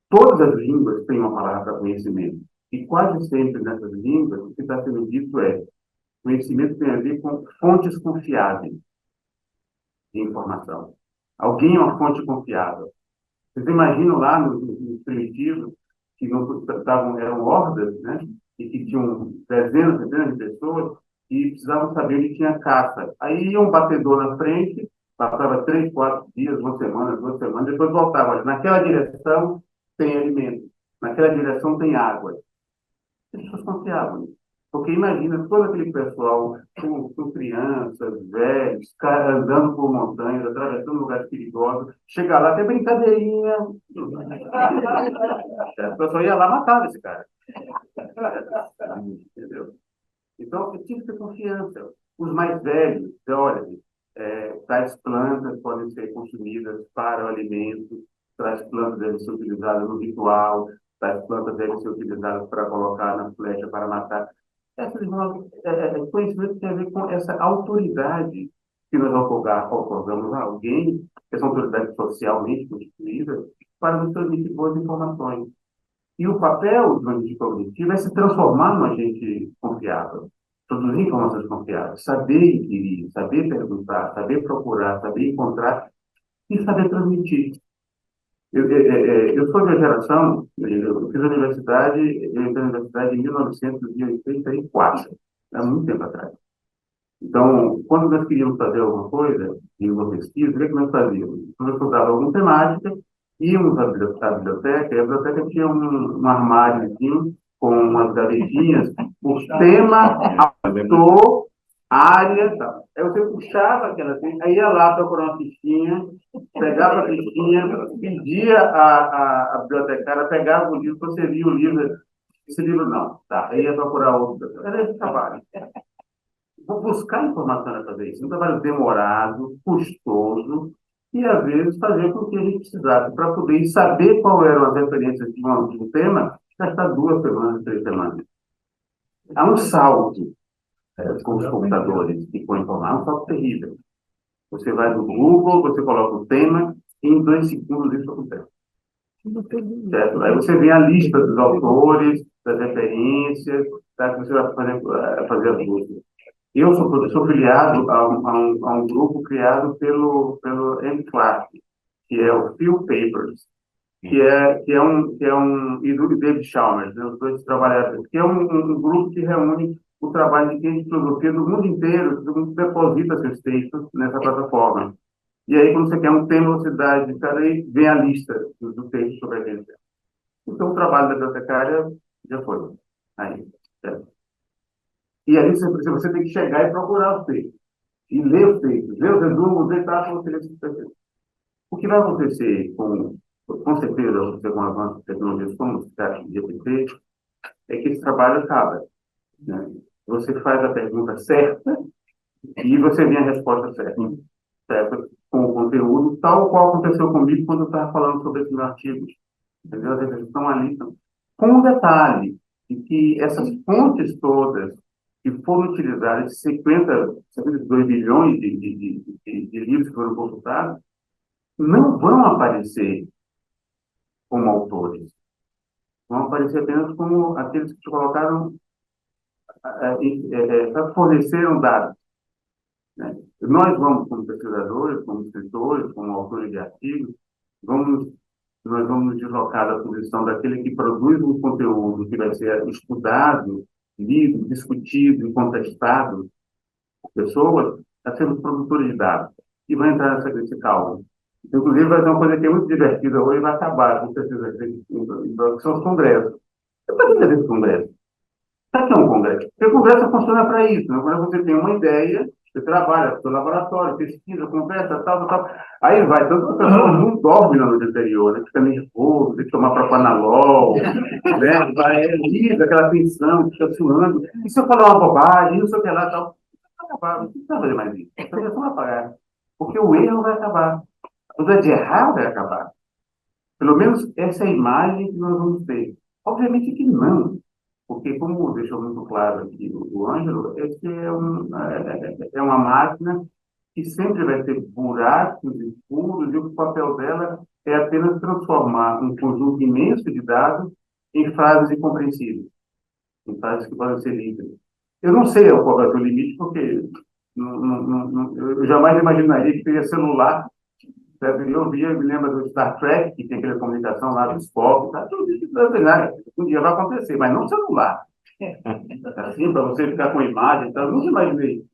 Todas as línguas têm uma palavra para conhecimento. E quase sempre nessas línguas, o que está sendo dito é: conhecimento tem a ver com fontes confiáveis de informação. Alguém é uma fonte confiável. Vocês imaginam lá nos primitivos, que eram hordas, né? E que tinham dezenas, centenas de pessoas e precisavam saber onde tinha caça. Aí ia um batedor na frente, passava 3, 4 dias, 1 semana, 2 semanas, depois voltava. Olha, naquela direção tem alimento, naquela direção tem água. As pessoas confiavam. Porque imagina todo aquele pessoal com crianças, velhos, andando por montanhas, atravessando lugares perigosos, chegar lá, tem brincadeirinha. A pessoa ia lá matar esse cara. Entendeu? Então, tinha que ter confiança. Os mais velhos, olha, tais plantas podem ser consumidas para o alimento, tais plantas devem ser utilizadas no ritual, tais plantas devem ser utilizadas para colocar na flecha para matar. Conhecimento tem a ver com essa autoridade que nós otorgamos a alguém, essa autoridade socialmente constituída, para nos transmitir boas informações. E o papel do agente cognitivo é se transformar num agente confiável, produzir informações confiáveis, saber inquirir, saber perguntar, saber procurar, saber encontrar e saber transmitir. Eu sou da geração, eu fiz a universidade, eu entrei na universidade em 1984, há muito tempo atrás. Então, quando nós queríamos fazer alguma coisa, em uma pesquisa, o que nós fazíamos? Nós estudávamos alguma temática, íamos à biblioteca, e a biblioteca tinha um armáriozinho com umas gavetinhas, o tema, autor, área, tal. Aí você puxava aquela, aí ia lá procurar uma fichinha, pegava a fichinha, pedia a bibliotecária, pegava o livro, você via o livro, esse livro não, tá, aí ia procurar outro. Era esse trabalho. Vou buscar informação nessa vez. Um trabalho demorado, custoso, e às vezes fazer com que a gente precisasse, para poder saber qual eram as referências de um tema, gastar 2 semanas, 3 semanas. Há um salto com os computadores e com a informação, é um salto terrível. Você vai no Google, você coloca o tema, e em 2 segundos isso acontece. Certo? Aí você vê a lista dos autores, das referências, tá? Que você vai fazer as buscas. Eu sou filiado a um grupo criado pelo Andy Clark, que é o Phil Papers, e do David Chalmers, né, os dois trabalhadores, que é um grupo que reúne o trabalho de quem de filosofia do mundo inteiro, todo mundo deposita seus textos nessa plataforma. E aí, quando você quer um tema, você dá de cada aí, vem a lista do texto sobre aquele tema. Então, o trabalho da bibliotecária já foi. Aí, certo? E aí você tem que chegar e procurar os textos. E ler os textos, ler os resumos, ler tal, para você ler esses textos. O que vai acontecer com certeza, vai acontecer com avanços de tecnologias como o chat GPT, é que esse trabalho acaba, né? Você faz a pergunta certa e você vem a resposta certa, certo? Com o conteúdo, tal qual aconteceu comigo quando eu estava falando sobre esses artigos. Entendeu? As referências estão ali. Então, com um detalhe, de que essas fontes todas que foram utilizadas, esses 52 bilhões de livros que foram consultados, não vão aparecer como autores. Vão aparecer apenas como aqueles que te colocaram, forneceram dados, né? Nós vamos, como pesquisadores, como escritores, como autores de artigos, vamos, nós vamos nos deslocar da posição daquele que produz um conteúdo que vai ser estudado, lido, discutido e contestado por pessoas, a sermos produtores de dados. E vai entrar nesse cálculo. Inclusive, vai ser uma coisa que é muito divertida hoje, vai acabar, com certeza, que são os congressos. Eu estou dentro desse congresso. Sabe o que é um congresso? Porque o congresso funciona para isso, né? Quando você tem uma ideia, você trabalha no seu laboratório, pesquisa, conversa, tal. Aí vai, tanto que a pessoa não dorme na noite anterior, né? Fica nervoso, tem que tomar propanolol, né? Vai, lida aquela tensão, fica suando. E se eu falar uma bobagem, não sei o que lá, tal, vai acabar, não precisa fazer mais isso. A pessoa vai apagar. Porque o erro vai acabar. A coisa de errar vai acabar. Pelo menos essa é a imagem que nós vamos ter. Obviamente que não. Porque, como deixou muito claro aqui o Ângelo, esse é uma máquina que sempre vai ter buracos e furos, e o papel dela é apenas transformar um conjunto imenso de dados em frases incompreensíveis, em frases que podem ser lidas. Eu não sei qual vai ser o limite, porque eu jamais imaginaria que teria celular. Eu me lembro do Star Trek, que tem aquela comunicação lá do Spock, tá? Tudo isso, um dia vai acontecer, mas não celular. Assim, para você ficar com a imagem, então, eu nunca imaginei.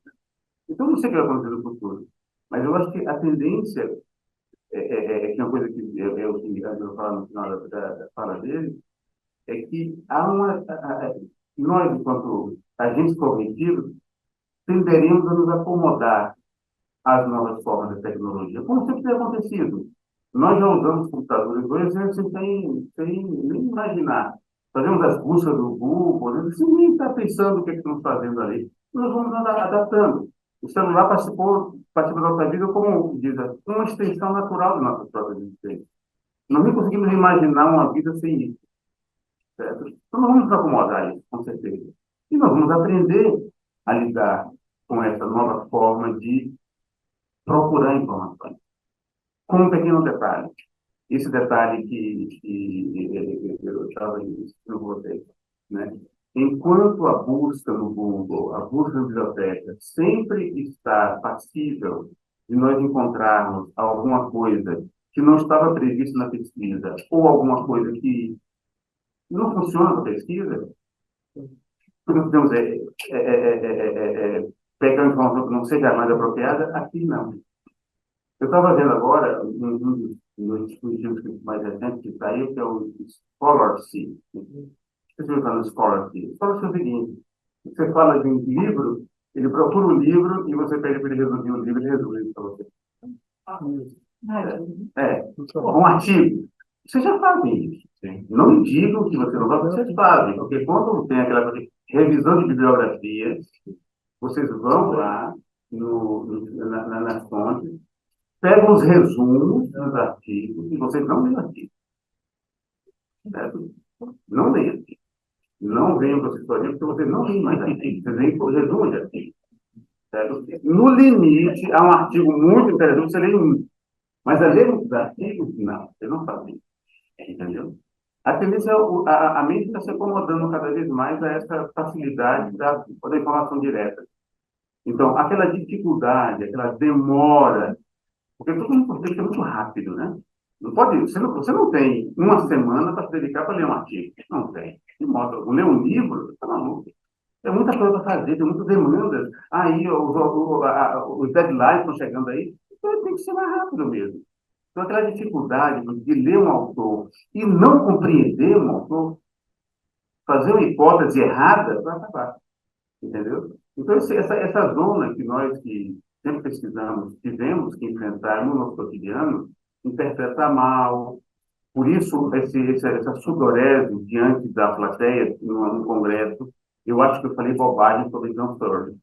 Então, não sei o que vai acontecer no futuro. Mas eu acho que a tendência, que é uma coisa que eu falo no final da fala dele, é que nós, enquanto agentes cognitivos, tenderemos a nos acomodar às novas formas de tecnologia, como sempre tem acontecido. Nós já usamos computadores hoje sem nem imaginar. Fazemos as buscas do Google, né? Sem nem estar pensando o que estamos fazendo ali. Nós vamos adaptando. O celular participou da nossa vida como, diz, uma extensão natural da nossa própria existência. Nós nem conseguimos imaginar uma vida sem isso. Certo? Então, nós vamos nos acomodar a isso, com certeza. E nós vamos aprender a lidar com essa nova forma de procurar informações. Com um pequeno detalhe. Esse detalhe que eu estava ensinando vocês, né? Enquanto a busca no Google, a busca na biblioteca, sempre está passível de nós encontrarmos alguma coisa que não estava prevista na pesquisa, ou alguma coisa que não funciona na pesquisa, podemos pegar uma informação que não seja mais apropriada, aqui não. Eu estava vendo agora um dos dispositivos mais recentes que saiu, que é o Scholarcy. Você está no Scholarcy. Scholarcy é o seguinte: você fala de um livro, ele procura o livro e você pede para ele resumir o livro e ele resume isso para você. Um artigo. Vocês já fazem isso. Sim. Não me digam que você não vai, vocês fazem, porque quando tem aquela revisão de bibliografias, vocês vão lá nas fontes, pegam os resumos dos artigos e vocês não leem artigos. Certo? Não leem artigos. Não venham para a consultoria porque vocês não leem mais artigos. Vocês leem por resumo de artigos. Certo? No limite, há um artigo muito interessante, você lê um. Mas a ler os artigos, não. Você não faz isso. Entendeu? A tendência, a mente está se acomodando cada vez mais a essa facilidade da informação direta. Então, aquela dificuldade, aquela demora, porque tudo tem que ser muito rápido, né? Não pode, você não tem uma semana para se dedicar para ler um artigo. Não tem. De modo algum. Ler um livro, você está maluco. É muita coisa para fazer, tem muitas demandas. Aí, os deadlines estão chegando aí. Então, tem que ser mais rápido mesmo. Então, aquela dificuldade de ler um autor e não compreender um autor, fazer uma hipótese errada, vai acabar. entendeu? Então, essa zona que nós que sempre pesquisamos, tivemos que enfrentar no nosso cotidiano, interpreta mal. Por isso, essa sudorese diante da plateia, no congresso, eu acho que eu falei bobagem sobre John Thorne.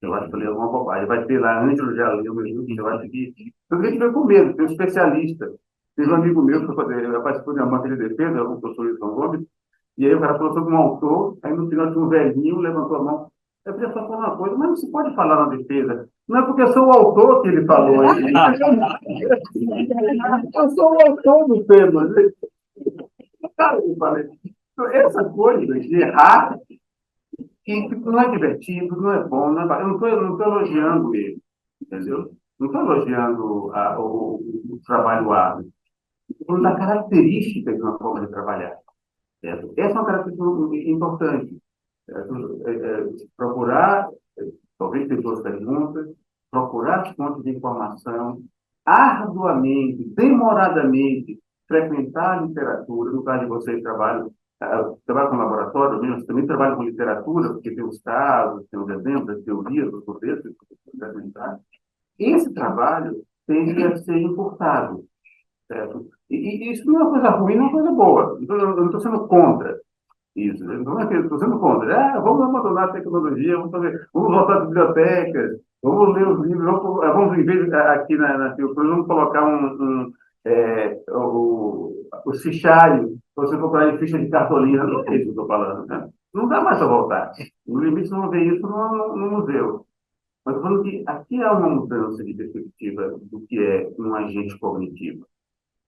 Eu acho que eu falei alguma bobagem. Vai ter lá, Ângelo já leu, eu acho que... Eu queria ver com medo, tem um especialista. Teve um amigo meu que participou de uma matéria de defesa, o professor Wilson Gomes, e aí o cara falou sobre um autor, aí no final tinha um velhinho, levantou a mão. Eu queria só falar uma coisa, mas não se pode falar na defesa. Não é porque eu sou o autor que ele falou. Eu sou o autor do tema. Cara, eu falei, essa coisa de errar, que não é divertido, não é bom, não é... eu não estou elogiando ele, entendeu? Não estou elogiando o trabalho árduo. Estou falando da característica de uma forma de trabalhar. Certo? Essa é uma característica importante. Procurar, talvez ter duas perguntas, procurar fontes de informação, arduamente, demoradamente, frequentar a literatura. No caso de vocês, trabalho com laboratório, mas também trabalho com literatura, porque tem os casos, tem os exemplos, as teorias, os contextos, esse trabalho tende a ser importado. Certo? E isso não é uma coisa ruim, não é uma coisa boa. Eu não estou sendo contra isso. Não é que eu estou sendo contra. Vamos abandonar a tecnologia, vamos voltar às bibliotecas, vamos ler os livros, vamos em vez aqui na Fiocruz, vamos colocar os fichários, você procurar em ficha de cartolina. Não é isso que eu estou falando. Né? Não dá mais para voltar. No limite, não vê isso no museu. Mas falando que aqui há uma mudança de perspectiva do que é um agente cognitivo,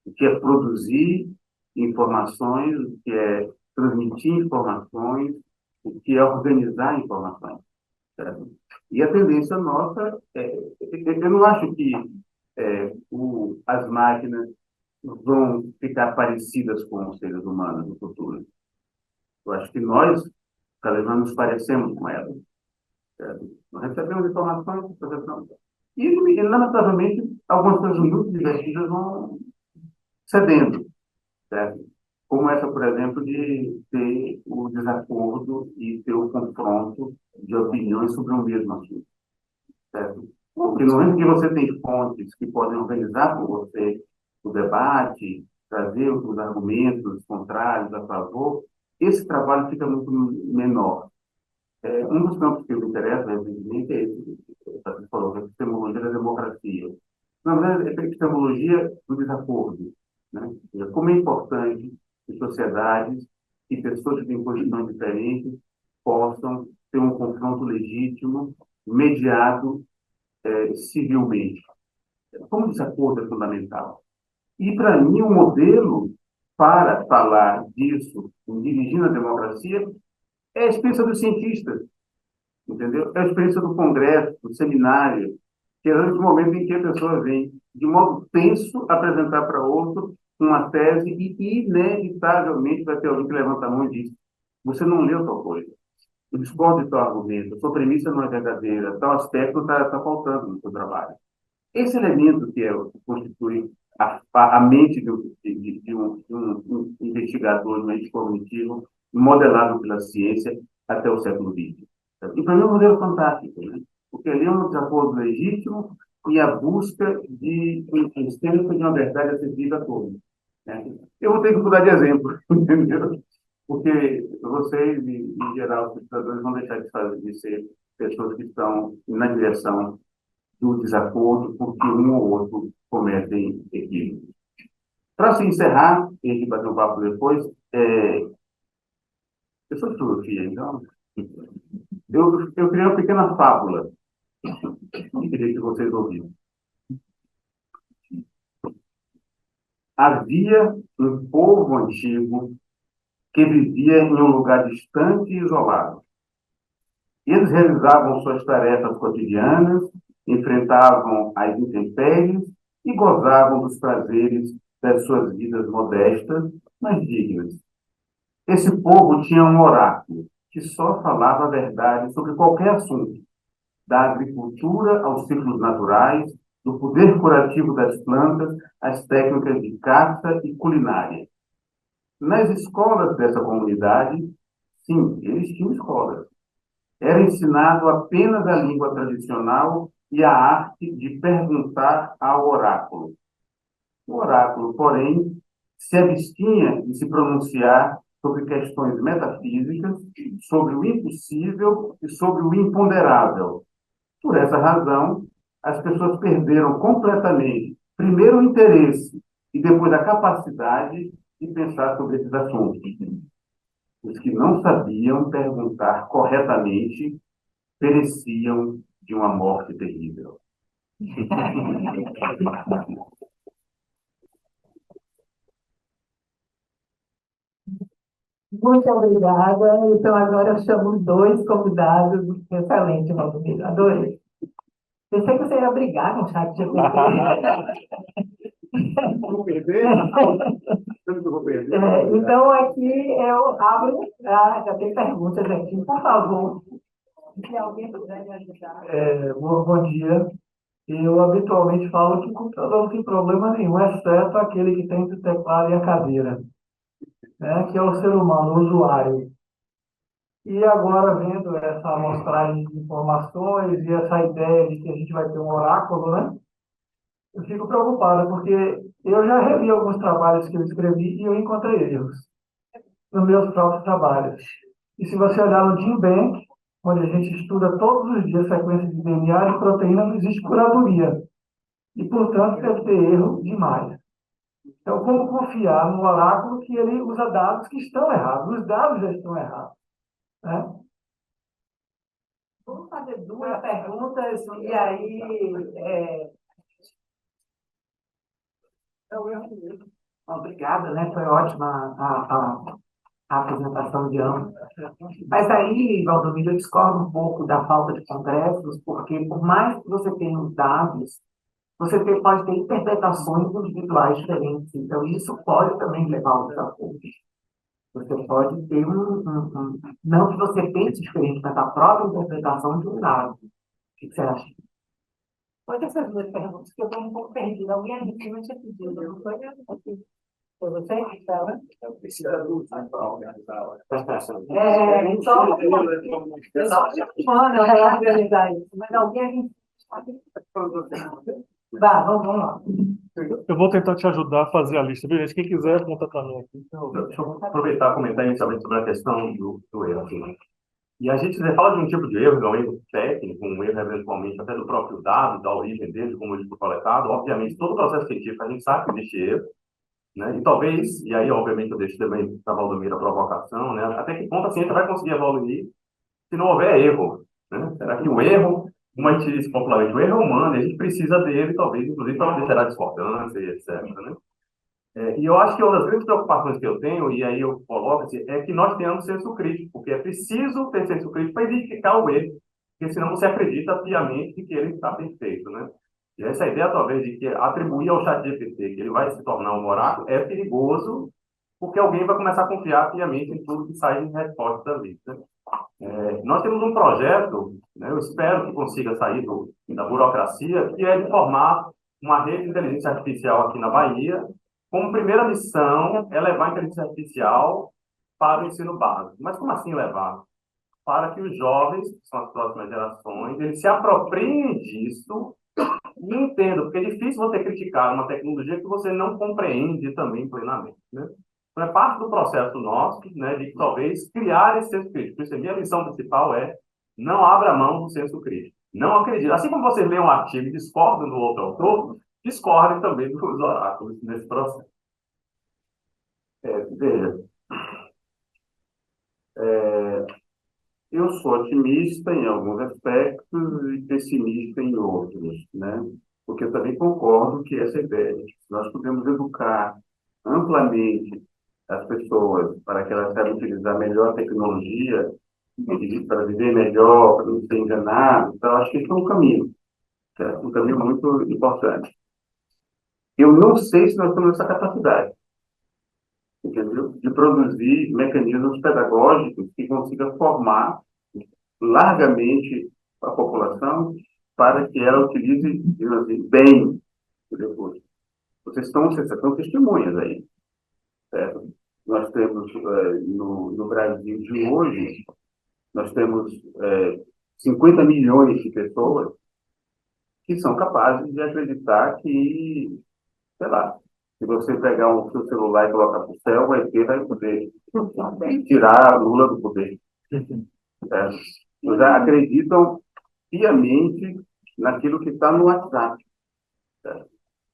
o que é produzir informações, o que é transmitir informações, o que é organizar informações. Certo? E a tendência nossa eu não acho que as máquinas vão ficar parecidas com os seres humanos no futuro. Eu acho que nós, cada vez mais, nos parecemos com elas. Certo? Nós recebemos informações, e, lamentavelmente, algumas coisas muito divertidas vão cedendo, certo? Como essa, por exemplo, de ter o desacordo e ter o confronto de opiniões sobre o mesmo assunto, certo? Porque no momento que você tem fontes que podem organizar por você o debate, trazer os argumentos contrários a favor, esse trabalho fica muito menor. Um dos campos que me interessa, evidentemente, é esse que você falou, a epistemologia da democracia. Na verdade, é a epistemologia do desacordo. Né? Como é importante que sociedades e pessoas que têm posições diferentes possam ter um confronto legítimo, mediado civilmente. Como o desacordo é fundamental. E, para mim, o modelo para falar disso, dirigindo a democracia, é a experiência dos cientistas, entendeu? É a experiência do congresso, do seminário, que é o momento em que a pessoa vem, de modo tenso, apresentar para outro uma tese e, inevitavelmente, vai ter alguém que levanta a mão e diz: você não leu tal coisa, eu discordo de tal argumento, a sua premissa não é verdadeira, tal aspecto está faltando no seu trabalho. Esse elemento que constitui a mente de um investigador, um ente cognitivo, modelado pela ciência até o século XX. E para mim é um modelo fantástico, né? Porque ali é um desacordo legítimo e a busca de existência de uma verdade acessível a todos. Né? Eu vou ter que mudar de exemplo, entendeu? Porque vocês, em geral, os pesquisadores vão deixar de ser pessoas que estão na direção do desacordo, porque um ou outro cometem equívocos. Para se encerrar, e a gente bater um papo depois, eu sou de filosofia, então, eu criei uma pequena fábula que queria que vocês ouvissem. Havia um povo antigo que vivia em um lugar distante e isolado. Eles realizavam suas tarefas cotidianas, enfrentavam as intempéries e gozavam dos prazeres das suas vidas modestas, mas dignas. Esse povo tinha um oráculo que só falava a verdade sobre qualquer assunto, da agricultura aos ciclos naturais, do poder curativo das plantas, às técnicas de caça e culinária. Nas escolas dessa comunidade, sim, eles tinham escolas. Era ensinado apenas a língua tradicional e a arte de perguntar ao oráculo. O oráculo, porém, se abstinha de se pronunciar sobre questões metafísicas, sobre o impossível e sobre o imponderável. Por essa razão, as pessoas perderam completamente, primeiro, o interesse e depois a capacidade de pensar sobre esses assuntos. Os que não sabiam perguntar corretamente pereciam de uma morte terrível. Muito obrigada. Então, agora eu chamo os dois convidados. Excelente, Valdomiro. Adorei. Pensei que você ia brigar com o chat GPT. Vou perder? Eu vou perder. Então, aqui eu abro. Já tem perguntas aqui, por favor. Se alguém puder me ajudar. Bom dia. Eu habitualmente falo que o computador não tem problema nenhum, exceto aquele que tem o teclado e a cadeira, né, que é o ser humano, o usuário. E agora, vendo essa amostragem de informações e essa ideia de que a gente vai ter um oráculo, né, eu fico preocupada, porque eu já revi alguns trabalhos que eu escrevi e eu encontrei erros nos meus próprios trabalhos. E se você olhar no GenBank, onde a gente estuda todos os dias sequências de DNA e proteína, não existe curadoria. E, portanto, deve ter erro demais. Então, como confiar no oráculo que ele usa dados que estão errados? Os dados já estão errados, né? Vamos fazer duas perguntas e aí. Obrigada, né? Foi ótima a apresentação de ambos. Mas aí, Valdomiro, eu discordo um pouco da falta de congressos, porque por mais que você tenha os dados, pode ter interpretações individuais diferentes. Então, isso pode também levar ao desafio. Você pode ter não que você pense diferente, mas a própria interpretação de um dado. O que você acha? Pode essas duas perguntas, que eu estou um pouco perdida. Alguém ali que não tinha pedido, não foi? Foi você que estava? Eu preciso para organizar. Eu reorganizar isso. Mas alguém vamos lá. Eu vou tentar te ajudar a fazer a lista, beleza? Quem quiser, aponta para mim aqui. Deixa eu aproveitar e comentar inicialmente sobre a questão do erro. Assim. E a gente fala de um tipo de erro, um erro técnico, um erro eventualmente até do próprio dado, da origem dele, como ele foi coletado. Obviamente, todo o processo científico a gente sabe que existe erro, né? E talvez, e aí obviamente eu deixo também para Valdomiro a provocação, né? Até que ponto a ciência vai conseguir evoluir se não houver erro, né? Será que o erro, como a gente diz popularmente, o erro é humano, e a gente precisa dele, talvez, inclusive, para não gerar discordância e etc., né? E eu acho que uma das grandes preocupações que eu tenho, e aí eu coloco assim, é que nós tenhamos senso crítico, porque é preciso ter senso crítico para identificar o erro, porque senão você acredita piamente que ele está perfeito, né? E essa ideia, talvez, de que atribuir ao ChatGPT que ele vai se tornar um oráculo é perigoso, porque alguém vai começar a confiar piamente em tudo que sai em resposta dali, né? Nós temos um projeto, né, eu espero que consiga sair da burocracia, que é de formar uma rede de inteligência artificial aqui na Bahia. Como primeira missão é levar a inteligência artificial para o ensino básico. Mas como assim levar? Para que os jovens, que são as próximas gerações, eles se apropriem disso e entendam, porque é difícil você criticar uma tecnologia que você não compreende também plenamente, né? Então, é parte do processo nosso, né, de talvez criar esse senso crítico. Por isso, a minha missão principal é não abra mão do senso crítico. Não acredite. Assim como você lê um artigo e discorda do outro autor, discordem também dos oráculos nesse processo. Veja, eu sou otimista em alguns aspectos e pessimista em outros, né? Porque eu também concordo que essa ideia de que nós podemos educar amplamente as pessoas para que elas saibam utilizar melhor a tecnologia, para viver melhor, para não ser enganado, então acho que esse é um caminho, certo? Um caminho muito importante. Eu não sei se nós temos essa capacidade, entendeu? De produzir mecanismos pedagógicos que consigam formar largamente a população para que ela utilize, digamos assim, bem o recurso. Vocês são testemunhas aí, certo? Nós temos no Brasil de hoje Nós temos 50 milhões de pessoas que são capazes de acreditar que, sei lá, se você pegar o seu celular e colocar para o céu, vai poder tirar a Lula do poder. Eles acreditam piamente naquilo que está no WhatsApp.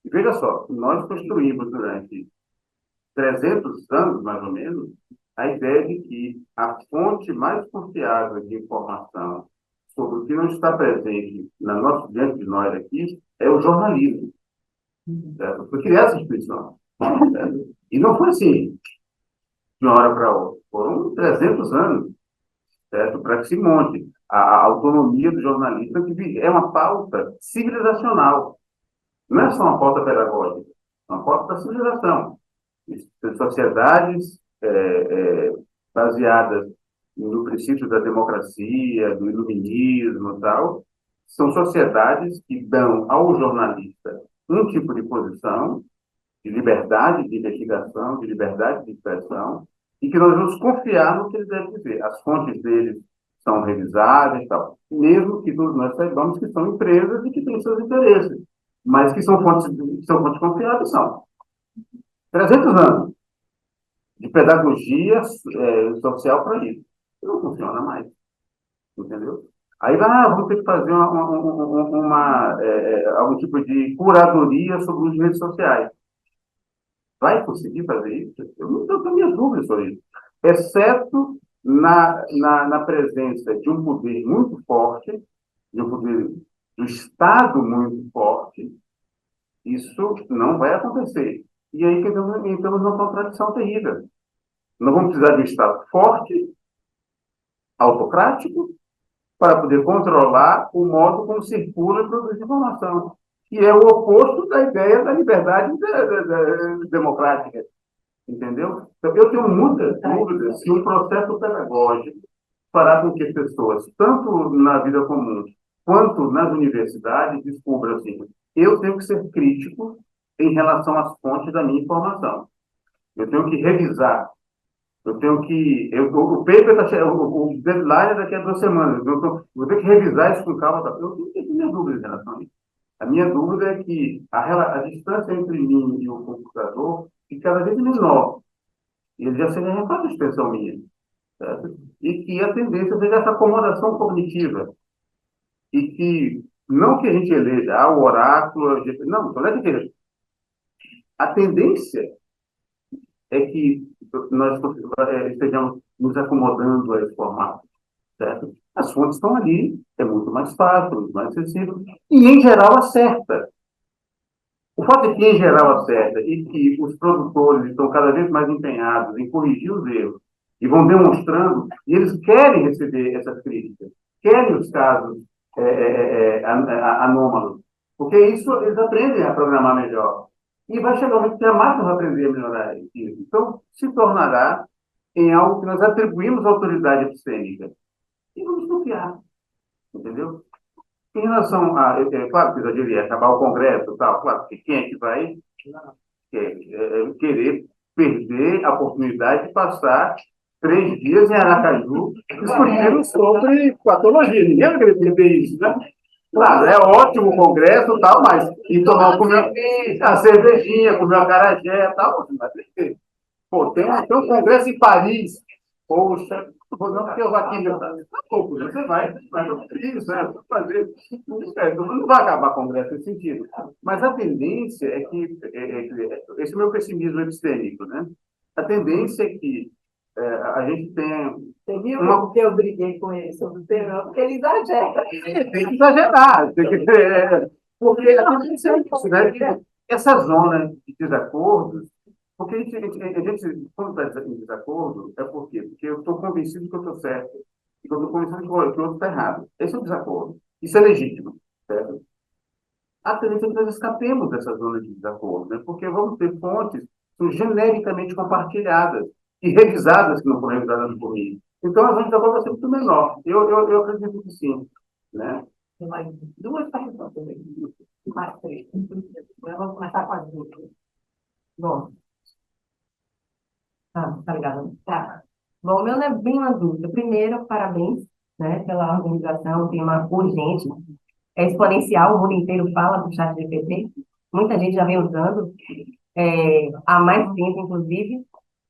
E veja só, nós construímos durante 300 anos, mais ou menos, a ideia de que a fonte mais confiável de informação sobre o que não está presente diante de nós aqui é o jornalismo. Certo? Foi criada essa instituição. Certo? E não foi assim, de uma hora para outra. Foram 300 anos, certo? Para que se monte a autonomia do jornalista, que é uma pauta civilizacional. Não é só uma pauta pedagógica, é uma pauta da civilização. Sociedades baseadas no princípio da democracia, do iluminismo e tal, são sociedades que dão ao jornalista um tipo de posição, de liberdade de investigação, de liberdade de expressão, e que nós vamos confiar no que ele deve dizer. As fontes dele são revisadas e tal, mesmo que nós saibamos que são empresas e que têm seus interesses, mas que são fontes confiáveis, são. 300 anos de pedagogia social para isso. Não funciona mais. Entendeu? Aí vamos ter que fazer algum tipo de curadoria sobre as redes sociais. Vai conseguir fazer isso? Eu não tenho minhas dúvidas sobre isso. Exceto na presença de um poder muito forte, de um poder do Estado muito forte, isso não vai acontecer. E aí que entramos numa contradição terrível. Nós vamos precisar de um Estado forte, autocrático, para poder controlar o modo como circula e produz informação, que é o oposto da ideia da liberdade democrática. Entendeu? Então, eu tenho muitas dúvidas se um processo pedagógico fará com que as pessoas, tanto na vida comum quanto nas universidades, descubram assim: eu tenho que ser crítico em relação às fontes da minha informação. Eu tenho que revisar. Eu tenho que. O paper o deadline é daqui a 2 semanas. Eu vou ter que revisar isso com calma. Eu tenho que ter minhas dúvidas em relação a isso. A minha dúvida é que a distância entre mim e o computador fica cada vez menor. E ele já seria uma expressão minha. Certo? E que a tendência seja essa acomodação cognitiva. E que, não que a gente eleja o oráculo, não é que eleja. A tendência é que nós estejamos nos acomodando a esse formato, certo? As fontes estão ali, é muito mais fácil, muito mais acessível, e em geral acerta. O fato é que em geral acerta e que os produtores estão cada vez mais empenhados em corrigir os erros e vão demonstrando, e eles querem receber essas críticas, querem os casos anômalos, porque isso eles aprendem a programar melhor. E vai chegar um momento que a máquina vai aprender a melhorar isso. Então, se tornará em algo que nós atribuímos autoridade epistêmica. E vamos confiar. Entendeu? Em relação a. Claro que eu diria acabar o Congresso e tal, claro que quem é que vai querer perder a oportunidade de passar 3 dias em Aracaju discutindo sobre patologia? Ninguém vai querer perder isso, né? Claro, é ótimo o Congresso e tal, mas e tomar a cervejinha, comer a acarajé e tal, mas tem que. Pô, tem um Congresso em Paris. Poxa, não, porque eu vou aqui, você vai para Paris, né? Fazer. Não vai acabar o Congresso nesse sentido. Mas a tendência é que, esse é o meu pessimismo epistêmico, né? A tendência é que a gente tenha. Você viu porque eu briguei com ele sobre o tema? Porque ele exagera. Tem que exagerar. Porque a tendência é isso, né? Essa zona de desacordos, porque a gente quando está em desacordo, é por quê? Porque eu estou convencido que eu estou certo e que eu estou convencido que o outro está errado. Esse é o desacordo. Isso é legítimo, certo? A tendência é que nós escapemos dessa zona de desacordo, né? Porque vamos ter fontes que são genericamente compartilhadas e revisadas, que não foram revisadas por mim. Então, a zona de desacordo vai ser muito menor. Eu acredito que sim, né? Tem mais 2 perguntas também. Mais 3. Vamos começar com as duas. Bom. Tá ligado? Tá. Bom, o meu não é bem uma dúvida. Primeiro, parabéns, né, pela organização, um tema urgente, é exponencial, o mundo inteiro fala do chat GPT, muita gente já vem usando, há mais tempo, inclusive,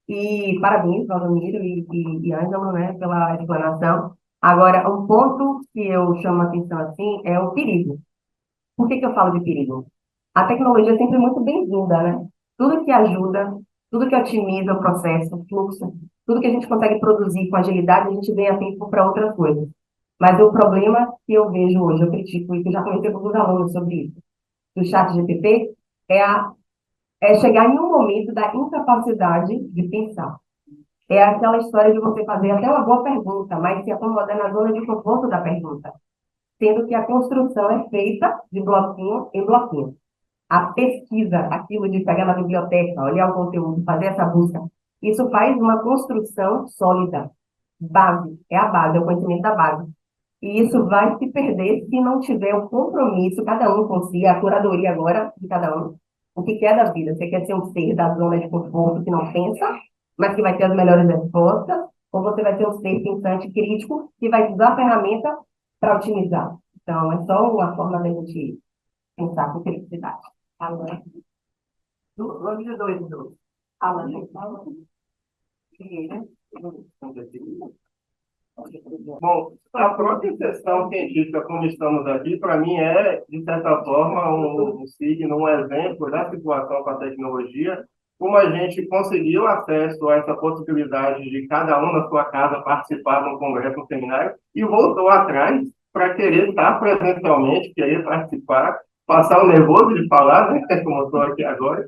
e parabéns, Valdomiro e Ângelo, né, pela explanação. Agora, um ponto que eu chamo a atenção, assim, é o perigo. Por que que eu falo de perigo? A tecnologia é sempre muito bem-vinda, né? Tudo que ajuda, tudo que otimiza o processo, o fluxo, tudo que a gente consegue produzir com agilidade, a gente ganha tempo para outras coisas. Mas o problema que eu vejo hoje, eu critico, e que eu já comentei com os alunos sobre isso, do chat GPT, é, é chegar em um momento da incapacidade de pensar. É aquela história de você fazer até uma boa pergunta, mas se acomodar na zona de conforto da pergunta, sendo que a construção é feita de bloquinho em bloquinho. A pesquisa, aquilo de pegar na biblioteca, olhar o conteúdo, fazer essa busca, isso faz uma construção sólida. Base, é a base, é o conhecimento da base. E isso vai se perder se não tiver o compromisso, cada um com si, a curadoria agora de cada um. O que quer da vida? Você quer ser um ser da zona de conforto que não pensa, mas que vai ter as melhores respostas? Ou você vai ser um ser pensante crítico que vai usar a ferramenta para otimizar? Então, é só uma forma da gente pensar com criticidade. Alan. Vamos de dois, dois. Alan, Figueira. Bom, a própria sessão científica, como estamos aqui, para mim é, de certa forma, um signo, um exemplo da situação com a tecnologia, como a gente conseguiu acesso a essa possibilidade de cada um na sua casa participar de um congresso, um seminário, e voltou atrás para querer estar presencialmente, querer participar, passar o nervoso de falar, né, como eu estou aqui agora,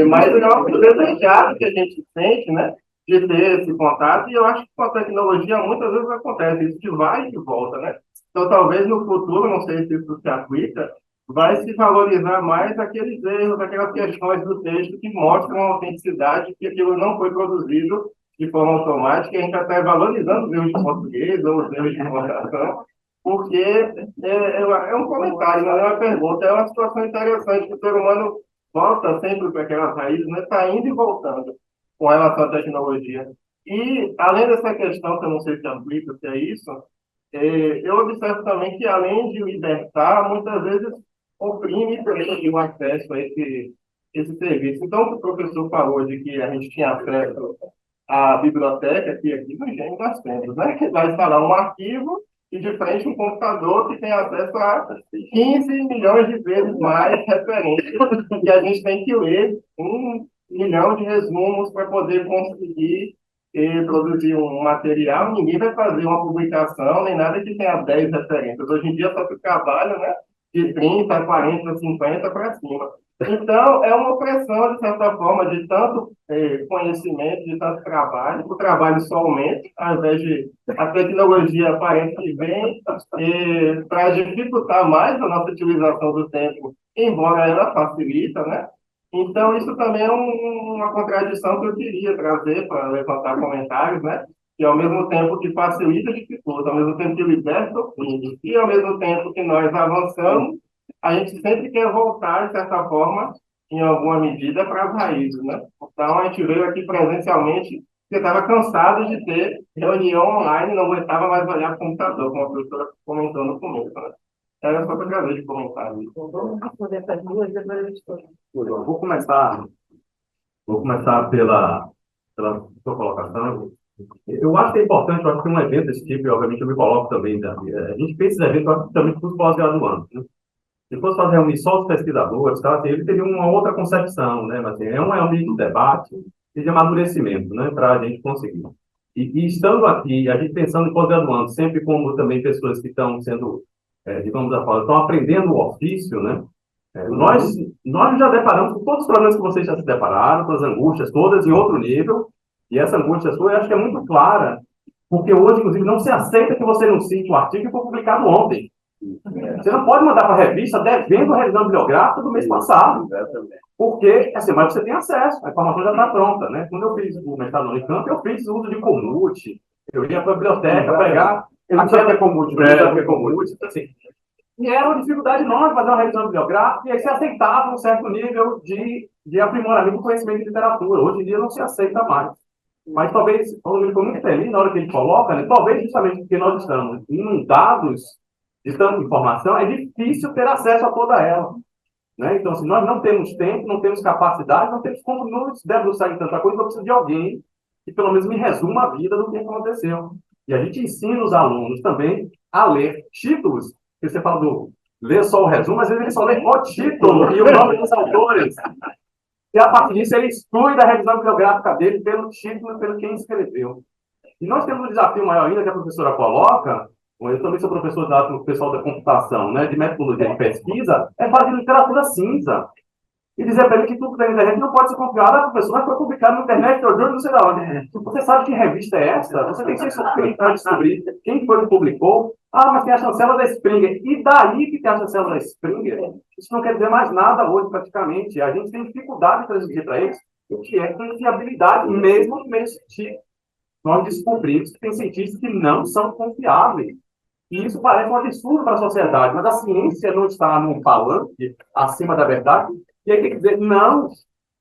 mas é algo desejado que a gente sente, né? De ter esse contato, e eu acho que com a tecnologia muitas vezes acontece isso, de vai e de volta, né? Então, talvez no futuro, não sei se isso se aplica, vai se valorizar mais aqueles erros, aquelas questões do texto que mostram a autenticidade, que aquilo não foi produzido de forma automática, a gente está valorizando os erros de português ou os erros de comunicação, porque é um comentário, não é uma pergunta, é uma situação interessante, que o ser humano volta sempre para aquelas raízes, né? Está indo e voltando com relação à tecnologia. E, além dessa questão, que eu não sei se aplica, se é isso, eu observo também que, além de libertar, muitas vezes oprime também o acesso a esse serviço. Então, o que o professor falou de que a gente tinha acesso à biblioteca, que aqui no Engenho nós temos, né? Que vai instalar um arquivo e, de frente, um computador que tem acesso a 15 milhões de vezes mais referências, e a gente tem que ler 1 milhão de resumos para poder conseguir produzir um material. Ninguém vai fazer uma publicação, nem nada que tenha 10 referências. Hoje em dia, só que o trabalho, né, de 30, 40, 50 para cima. Então, é uma opressão, de certa forma, de tanto conhecimento, de tanto trabalho. O trabalho só aumenta, ao invés de a tecnologia parece que vem para dificultar mais a nossa utilização do tempo, embora ela facilita, né? Então, isso também é uma contradição que eu queria trazer para levantar comentários, né? Que ao mesmo tempo que facilita, dificulta, ao mesmo tempo que liberta, oprime. E ao mesmo tempo que nós avançamos, a gente sempre quer voltar, de certa forma, em alguma medida, para as raízes, né? Então, a gente veio aqui presencialmente, porque estava cansado de ter reunião online, não aguentava mais olhar para o computador, como a professora comentou no começo, né? Era só para trazer de comentário. Vamos responder essas duas, depois a gente Vou começar pela sua colocação. Eu acho que é importante, eu acho que um evento desse tipo, e obviamente eu me coloco também, a gente fez esses eventos, eu acho que também para os pós-graduandos, né? Se fosse fazer reunir só os pesquisadores, tá, assim, ele teria uma outra concepção, né? Mas, assim, é um ambiente de debate e de amadurecimento, né? Para a gente conseguir. E estando aqui, a gente pensando em pós-graduandos, sempre como também pessoas que estão sendo, digamos assim, estão aprendendo o ofício, né? Nós já deparamos com todos os problemas que vocês já se depararam, com as angústias todas em outro nível, e essa angústia sua eu acho que é muito clara, porque hoje, inclusive, não se aceita que você não cite o artigo que foi publicado ontem. Você não pode mandar para a revista devendo a revisão bibliográfica do mês passado. Porque, assim, mas você tem acesso, a informação já está pronta, né? Quando eu fiz o mestrado no Unicamp, eu fiz uso de Comute, eu ia para a biblioteca pegar... Eu não sabia que é Comute, não sabia que é Comute, assim. E era uma dificuldade enorme fazer uma revisão bibliográfica, e aí se aceitava um certo nível de aprimoramento do conhecimento de literatura. Hoje em dia não se aceita mais. Mas talvez, ele ficou muito feliz na hora que ele coloca, né? Talvez justamente porque nós estamos inundados de tanta informação, é difícil ter acesso a toda ela. Né? Então, se nós não temos tempo, não temos capacidade, não temos como nos debruçar em tanta coisa, eu preciso de alguém que pelo menos me resuma a vida do que aconteceu. E a gente ensina os alunos também a ler títulos, que você fala do ler só o resumo, às vezes ele só lê o título e o nome dos autores. E a partir disso ele exclui da revisão bibliográfica dele pelo título e pelo quem escreveu. E nós temos um desafio maior ainda que a professora coloca, eu também sou professor do pessoal da computação, né, de metodologia de pesquisa, é fazer literatura cinza. E dizer para ele que tudo que está na internet não pode ser confiado. A professora foi publicado na internet, eu juro, não sei da onde. Você sabe que revista é essa? Você tem que ser suspeito para descobrir quem foi que publicou. Ah, mas tem a chancela da Springer. E daí que tem a chancela da Springer? Isso não quer dizer mais nada hoje, praticamente. A gente tem dificuldade de transmitir para eles o que é confiabilidade, mesmo no meio científico. Nós descobrimos que tem cientistas que não são confiáveis. E isso parece um absurdo para a sociedade, mas a ciência não está num palanque acima da verdade. E aí tem que dizer, não,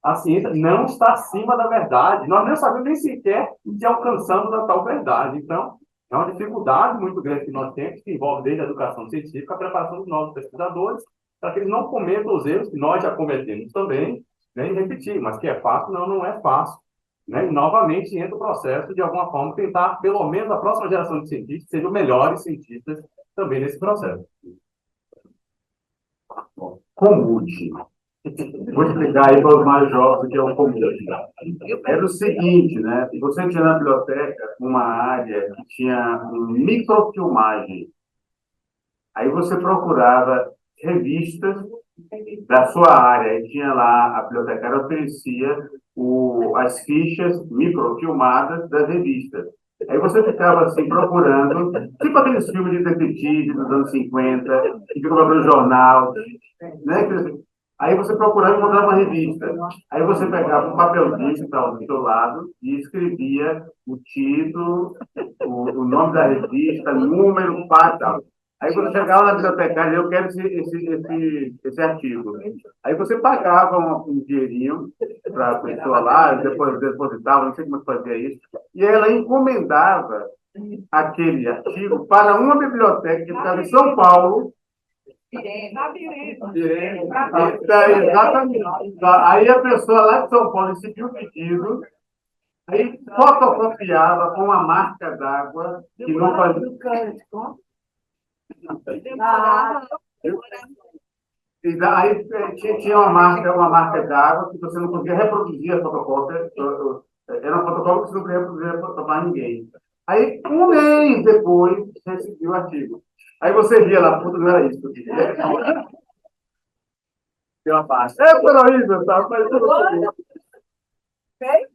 a ciência não está acima da verdade. Nós não sabemos nem sequer se alcançamos a tal verdade. Então, é uma dificuldade muito grande que nós temos, que envolve desde a educação científica, a preparação dos novos pesquisadores, para que eles não cometam os erros que nós já cometemos também, né, e repetir, mas que é fácil, não, não é fácil. Né? E, novamente, entra o processo de, alguma forma, tentar, pelo menos, a próxima geração de cientistas sejam melhores cientistas também nesse processo. Comute. Vou explicar aí para os mais jovens o que é o comute. Era o seguinte, né? Você tinha na biblioteca uma área que tinha microfilmagem. Aí você procurava revistas da sua área. E tinha lá, a bibliotecária oferecia as fichas microfilmadas das revistas. Aí você ficava assim procurando, tipo aqueles filmes de detetive dos anos 50, que ficava no jornal, né? Aí você procurava e encontrava uma revista. Aí você pegava um papelzinho que estava do seu lado e escrevia o título, o nome da revista, número, pá, tal. Aí você chegava na bibliotecária, eu quero esse artigo. Aí você pagava um dinheirinho para a pessoa lá, depois depositava, não sei como fazia isso, e ela encomendava aquele artigo para uma biblioteca que estava em São Paulo. Exatamente. Aí a pessoa lá de São Paulo recebia o pedido, aí fotocopiava com uma marca d'água que não fazia. Aí tinha uma marca d'água que você não podia reproduzir a fotocópia. Era uma fotocópia que você não podia reproduzir para ninguém. Aí, um mês depois, recebi o artigo. Aí você via lá, puta, não era isso. Deu uma parte. É por aí, meu, tá? Mas tudo bem.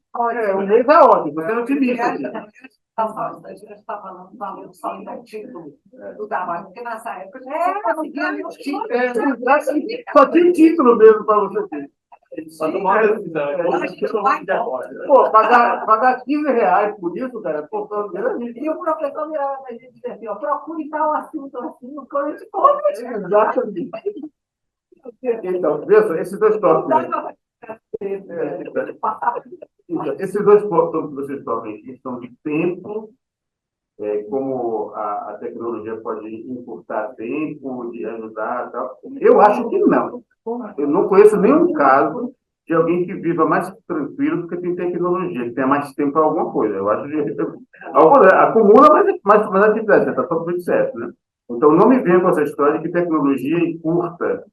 Um mês é ótimo, você não te liga. A gente está falando do valor só do título do trabalho, porque nessa época a gente conseguia os títulos. Só tem título mesmo para você ter. Só tomar uma decisão. Pô, pagar R$ 15 por isso, cara, pô, e o professor mirava a gente e dizia assim, ó, procure tal assunto assim, no college todo. Exatamente. Então, veja, esses dois tópicos. Esses dois pontos que vocês tocam aqui são de tempo, como a tecnologia pode encurtar tempo, de ajudar tal. Eu acho que não. Eu não conheço nenhum caso de alguém que viva mais tranquilo porque tem tecnologia, que tenha mais tempo para alguma coisa. Eu acho que acumula mais atividade, está totalmente certo, né? Então, não me venha com essa história de que tecnologia encurta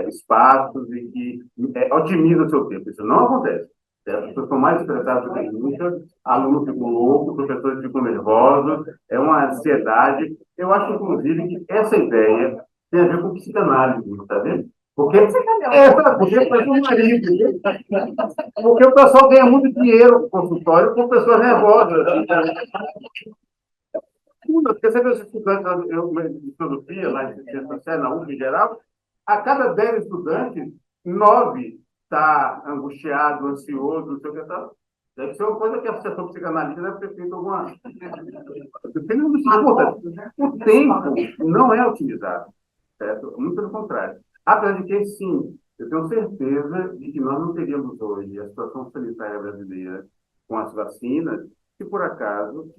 espaços e que otimiza o seu tempo. Isso não acontece. As pessoas estão mais estressadas do que nunca, alunos ficam loucos, professores ficam nervosos, é uma ansiedade. Eu acho, inclusive, que essa ideia tem a ver com psicanálise, está vendo? Porque o pessoal ganha muito dinheiro no consultório com pessoas nervosas. Porque você vê os estudantes de filosofia, lá de ciência social, na UF em geral, a cada 10 estudantes, 9 está angustiado, ansioso, não sei o que tal. Deve ser uma coisa que a associação psicanalista deve ter feito alguma. O tempo não é otimizado, certo? Muito pelo contrário. Apesar de que, sim, eu tenho certeza de que nós não teríamos hoje a situação sanitária brasileira com as vacinas, se por acaso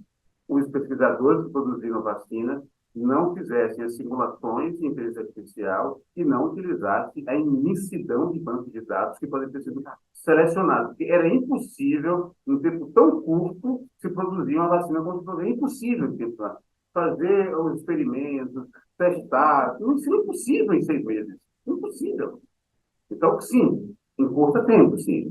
os pesquisadores que produziram vacina não fizessem as simulações de inteligência artificial e não utilizassem a imensidão de bancos de dados que podem ter sido selecionados. Porque era impossível, em um tempo tão curto, se produzir uma vacina como se fosse. É impossível fazer os experimentos, testar. Isso é impossível em 6 meses. Impossível. Então, sim, encurta tempo, sim.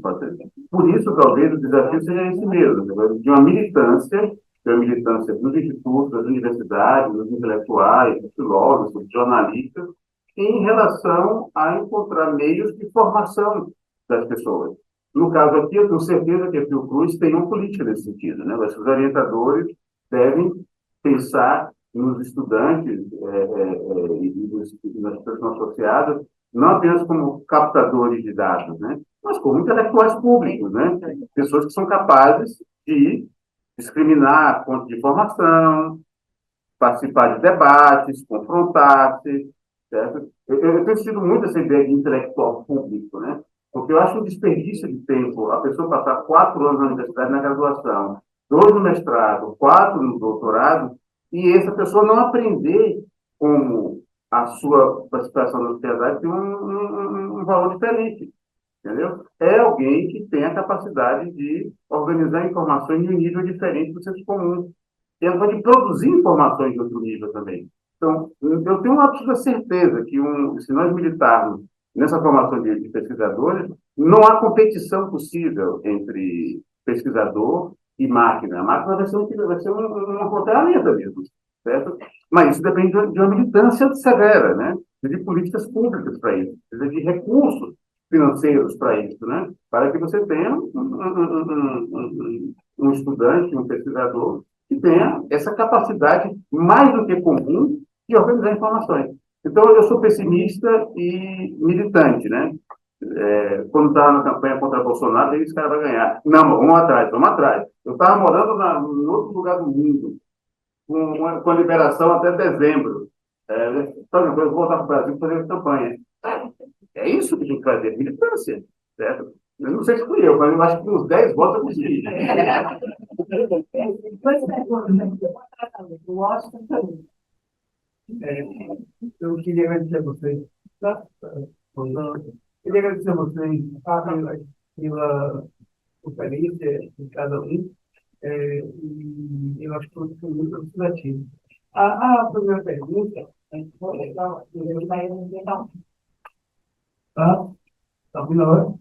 Por isso, talvez, o desafio seja esse mesmo, de uma militância dos institutos, das universidades, dos intelectuais, dos filósofos, dos jornalistas, em relação a encontrar meios de formação das pessoas. No caso aqui, eu tenho certeza que a Fiocruz tem uma política nesse sentido, né? Os orientadores devem pensar nos estudantes e nas pessoas associadas, não apenas como captadores de dados, né? Mas como intelectuais públicos, né? Pessoas que são capazes de discriminar fontes de informação, participar de debates, confrontar-se, certo? Eu tenho tido muito essa ideia de intelectual público, né? Porque eu acho um desperdício de tempo a pessoa passar 4 anos na universidade na graduação, 2 no mestrado, 4 no doutorado, e essa pessoa não aprender como a sua participação na sociedade tem um valor diferente. Entendeu? É alguém que tem a capacidade de organizar informações em um nível diferente do senso comum. E ela pode produzir informações de outro nível também. Então, eu tenho uma absoluta certeza que, se nós militarmos nessa formação de pesquisadores, não há competição possível entre pesquisador e máquina. A máquina vai ser uma ferramenta mesmo, certo? Mas isso depende de uma militância severa, né? De políticas públicas para isso, de recursos financeiros para isso, né? Para que você tenha um estudante, um pesquisador que tenha essa capacidade mais do que comum de organizar informações. Então, eu sou pessimista e militante, né? Quando estava na campanha contra Bolsonaro, esse cara vai ganhar. Não, vamos atrás, vamos atrás. Eu estava morando em outro lugar do mundo, com a liberação até dezembro. Então, eu vou voltar para o Brasil para fazer campanha. É isso que a gente vai ver, militância, certo? Eu não sei se fui eu, mas eu acho que uns 10 votos eu consegui. Eu queria agradecer a vocês, tá? Queria agradecer a vocês pela conferência de cada um, e eu acho que foi muito ilustrativo. A primeira pergunta, tá ouvindo agora?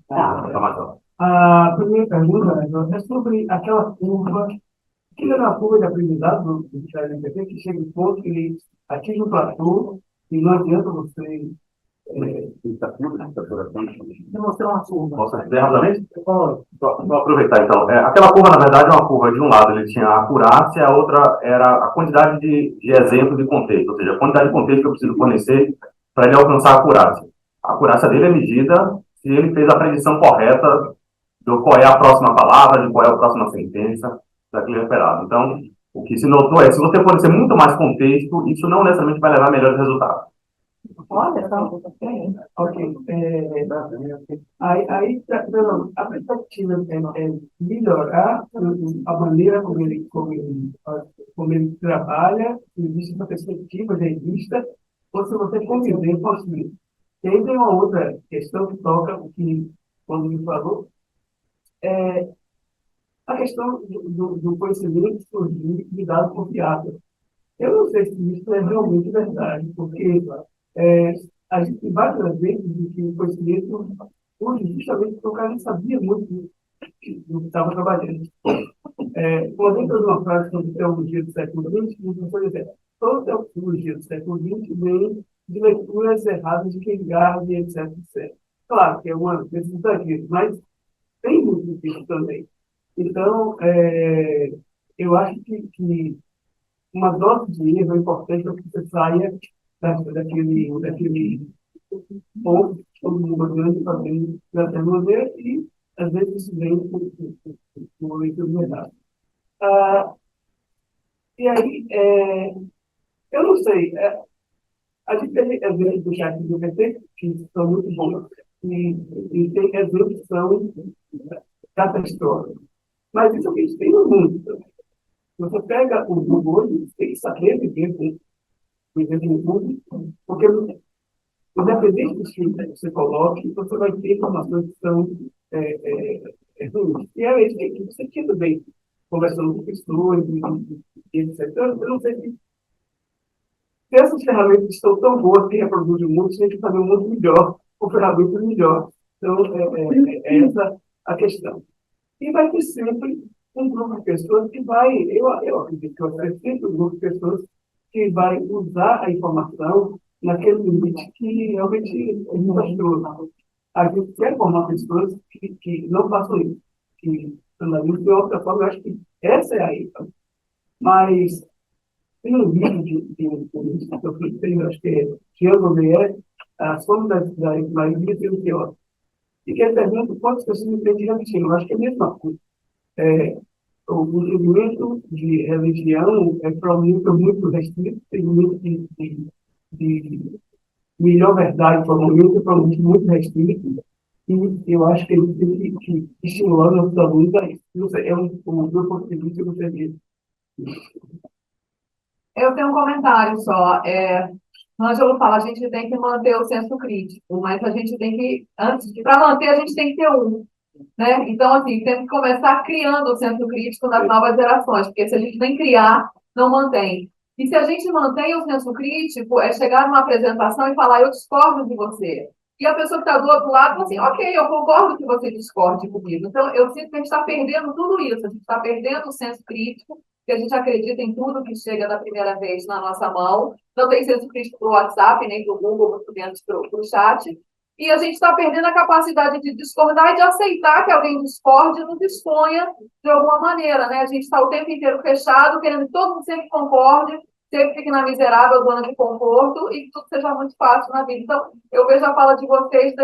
A primeira pergunta é sobre aquela curva, que é uma curva de aprendizado do ChatGPT, que chega em ponto que ele atinge um platô e não adianta você demonstrar uma curva. Posso responder rapidamente? Vou aproveitar, então. Aquela curva, na verdade, é uma curva de um lado, ele tinha a acurácia, a outra era a quantidade de exemplos de contexto, ou seja, a quantidade de contexto que eu preciso fornecer para ele alcançar a acurácia. A acurácia dele é medida se ele fez a predição correta de qual é a próxima palavra, de qual é a próxima sentença daquele referado. Então, o que se notou é, se você fornecer muito mais contexto, isso não necessariamente vai levar a melhores resultados. Olha, tá. Ok. Aí a perspectiva é melhorar a maneira como ele trabalha, existe uma perspectiva de revista, ou se você conviver com isso. E aí tem uma outra questão que toca, que quando me falou, a questão do conhecimento surgir de dados confiáveis. Eu não sei se isso é realmente verdade, porque a gente tem várias vezes de que o conhecimento surge justamente porque o cara não sabia muito do que estava trabalhando. Quando eu estou numa frase sobre teologia do século XX, não foi dizer, toda teologia do século XX vem de leituras erradas de Kierkegaard, etc, etc. Claro que é uma desses exageros, mas tem muito disso também. Então, eu acho que uma dose de erro é importante para que você saia daquele ponto que todo mundo grande fazendo da maneira e, às vezes, isso vem com leitura errada. E aí, eu não sei, a gente tem exemplos do chat do GPT que são muito bons e tem exemplos que são catastróficos. Mas isso que a gente tem no mundo também. Você pega o Google hoje, tem que saber viver no mundo, porque independente do estilo que você coloque, você vai ter informações que são ruins. E aí, você tinha também, conversando com pessoas, e etc. Eu não sei se essas ferramentas estão tão boas que reproduzem o mundo, se a gente fazer um mundo melhor, com ferramentas melhores. Então, é essa a questão. E vai ter sempre um grupo de pessoas que vai, eu acredito que vai ter sempre um grupo de pessoas que vai usar a informação naquele limite que realmente é desastroso. A gente quer formar pessoas que não façam isso, que analisem de outra forma. Eu acho que essa é a ênfase. Mas tem um vídeo que eu fiz, acho que é Jean Baudelaire, a sombra da Maria e o Teó. E que ele pergunta quantas pessoas entendem de religião. Eu acho que é a mesma coisa. O entendimento de religião é para um nível muito restrito, tem um nível de melhor verdade para um nível muito restrito, e eu acho que ele tem que estimular os alunos a isso. Não sei, é um grupo de vista que você vê. Eu tenho um comentário só. Ângelo fala, a gente tem que manter o senso crítico, mas a gente tem que, para manter, a gente tem que ter um, né? Então, assim, tem que começar criando o senso crítico nas novas gerações, porque se a gente nem criar, não mantém. E se a gente mantém o senso crítico, é chegar numa apresentação e falar, eu discordo de você. E a pessoa que está do outro lado fala assim, ok, eu concordo que você discorde comigo. Então, eu sinto que a gente está perdendo tudo isso, a gente está perdendo o senso crítico, que a gente acredita em tudo que chega da primeira vez na nossa mão, não tem senso crítico para o WhatsApp, nem para o Google, muito menos para o chat, e a gente está perdendo a capacidade de discordar e de aceitar que alguém discorde e nos exponha de alguma maneira, né? A gente está o tempo inteiro fechado, querendo que todo mundo sempre concorde, sempre fique na miserável zona de conforto e que tudo seja muito fácil na vida. Então, eu vejo a fala de vocês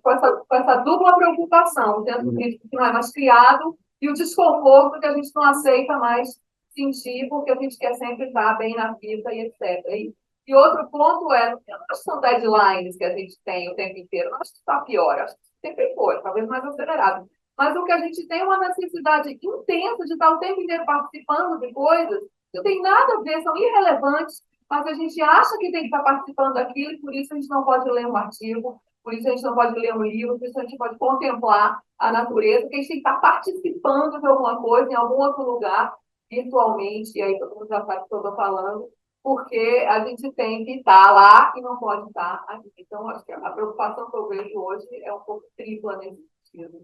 com essa dupla preocupação, o senso crítico que não é mais criado e o desconforto que a gente não aceita mais sentir, porque a gente quer sempre estar bem na vida e etc. E outro ponto eu não acho que são deadlines que a gente tem o tempo inteiro, não acho que está pior, acho que sempre foi, talvez mais acelerado. Mas o que a gente tem é uma necessidade intensa de estar o tempo inteiro participando de coisas que não tem nada a ver, são irrelevantes, mas a gente acha que tem que estar participando daquilo e por isso a gente não pode ler um artigo, por isso a gente não pode ler um livro, por isso a gente pode contemplar a natureza, porque a gente tem que estar participando de alguma coisa em algum outro lugar, virtualmente, e aí todo mundo já sabe o que eu estou falando, porque a gente tem que estar lá e não pode estar aqui. Então, acho que a preocupação que eu vejo hoje é um pouco tripla nesse sentido.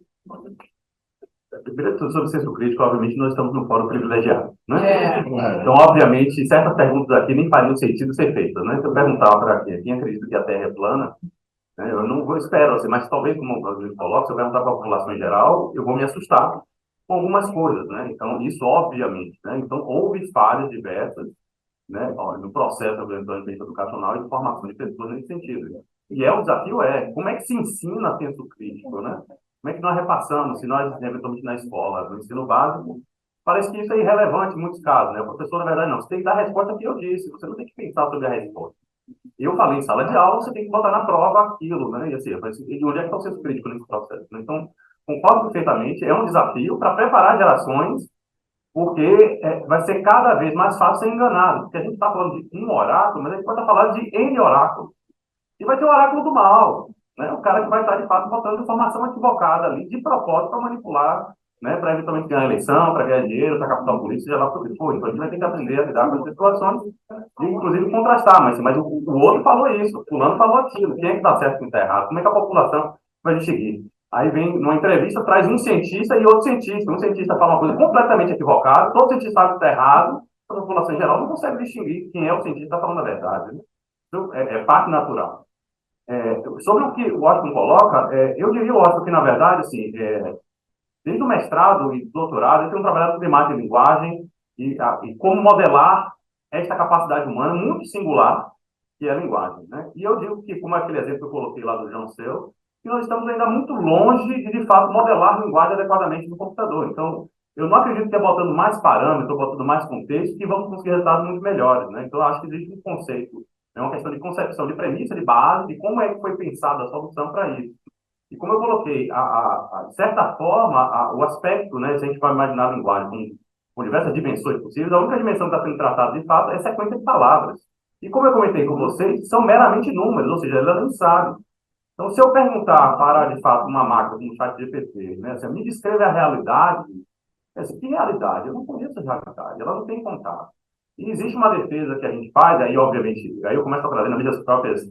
Primeiro, sobre o senso crítico, obviamente, nós estamos num fórum privilegiado, né? Então, obviamente, certas perguntas aqui nem fariam sentido ser feitas, né? Se eu perguntar para quem acredita que a Terra é plana, né, eu não vou esperar, assim, mas talvez, como o Brasil coloca, se eu perguntar para a população em geral, eu vou me assustar com algumas coisas, né? Então, isso, obviamente, né? Então, houve falhas diversas, né, no processo do ambiente educacional e de formação de pessoas nesse sentido. E o desafio como é que se ensina senso crítico, né? Como é que nós repassamos, se nós, eventualmente, na escola, no ensino básico, parece que isso é irrelevante em muitos casos, né? O professor, na verdade, não, você tem que dar a resposta que eu disse, você não tem que pensar sobre a resposta. Eu falei em sala de aula, você tem que botar na prova aquilo, né? E assim, e onde é que está o senso crítico nesse processo? Né? Então, concordo perfeitamente, é um desafio para preparar gerações, porque vai ser cada vez mais fácil ser enganado, porque a gente está falando de um oráculo, mas a gente pode estar falando de N oráculos. E vai ter o oráculo do mal, né? O cara que vai estar, de fato, botando informação equivocada ali, de propósito, para manipular, né? Para eventualmente ganhar eleição, para ganhar dinheiro, para captar polícia, já lá por isso. Então a gente vai ter que aprender a lidar com as situações e, inclusive, contrastar. Mas o outro falou isso, o fulano falou aquilo. Quem é que está certo e quem está errado? Como é que a população vai distinguir? Aí vem, numa entrevista, traz um cientista e outro cientista. Um cientista fala uma coisa completamente equivocada, todo cientista sabe que está errado, a população em geral não consegue distinguir quem é o cientista que está falando a verdade. Né? Então, é parte natural. Sobre o que o Washington coloca, eu diria, Washington, que, na verdade, assim, desde o mestrado e doutorado, eu tenho trabalhado com temática de linguagem e como modelar esta capacidade humana muito singular, que é a linguagem. Né? E eu digo que, como aquele exemplo que eu coloquei lá do João Seu, que nós estamos ainda muito longe de fato, modelar a linguagem adequadamente no computador. Então, eu não acredito que botando mais parâmetros, botando mais contexto, que vamos conseguir resultados muito melhores. Né? Então, eu acho que existe um conceito, é uma questão de concepção, de premissa, de base, de como é que foi pensada a solução para isso. E como eu coloquei, de certa forma, o aspecto, né, se a gente vai imaginar a linguagem com diversas dimensões possíveis, a única dimensão que está sendo tratada de fato é a sequência de palavras. E como eu comentei com vocês, são meramente números, ou seja, ela não sabe. Então, se eu perguntar para, de fato, uma máquina como o ChatGPT, né, assim, me descreve a realidade, assim, que realidade? Eu não conheço a realidade, ela não tem contato. E existe uma defesa que a gente faz, aí, obviamente, aí eu começo a trazer nas minhas próprias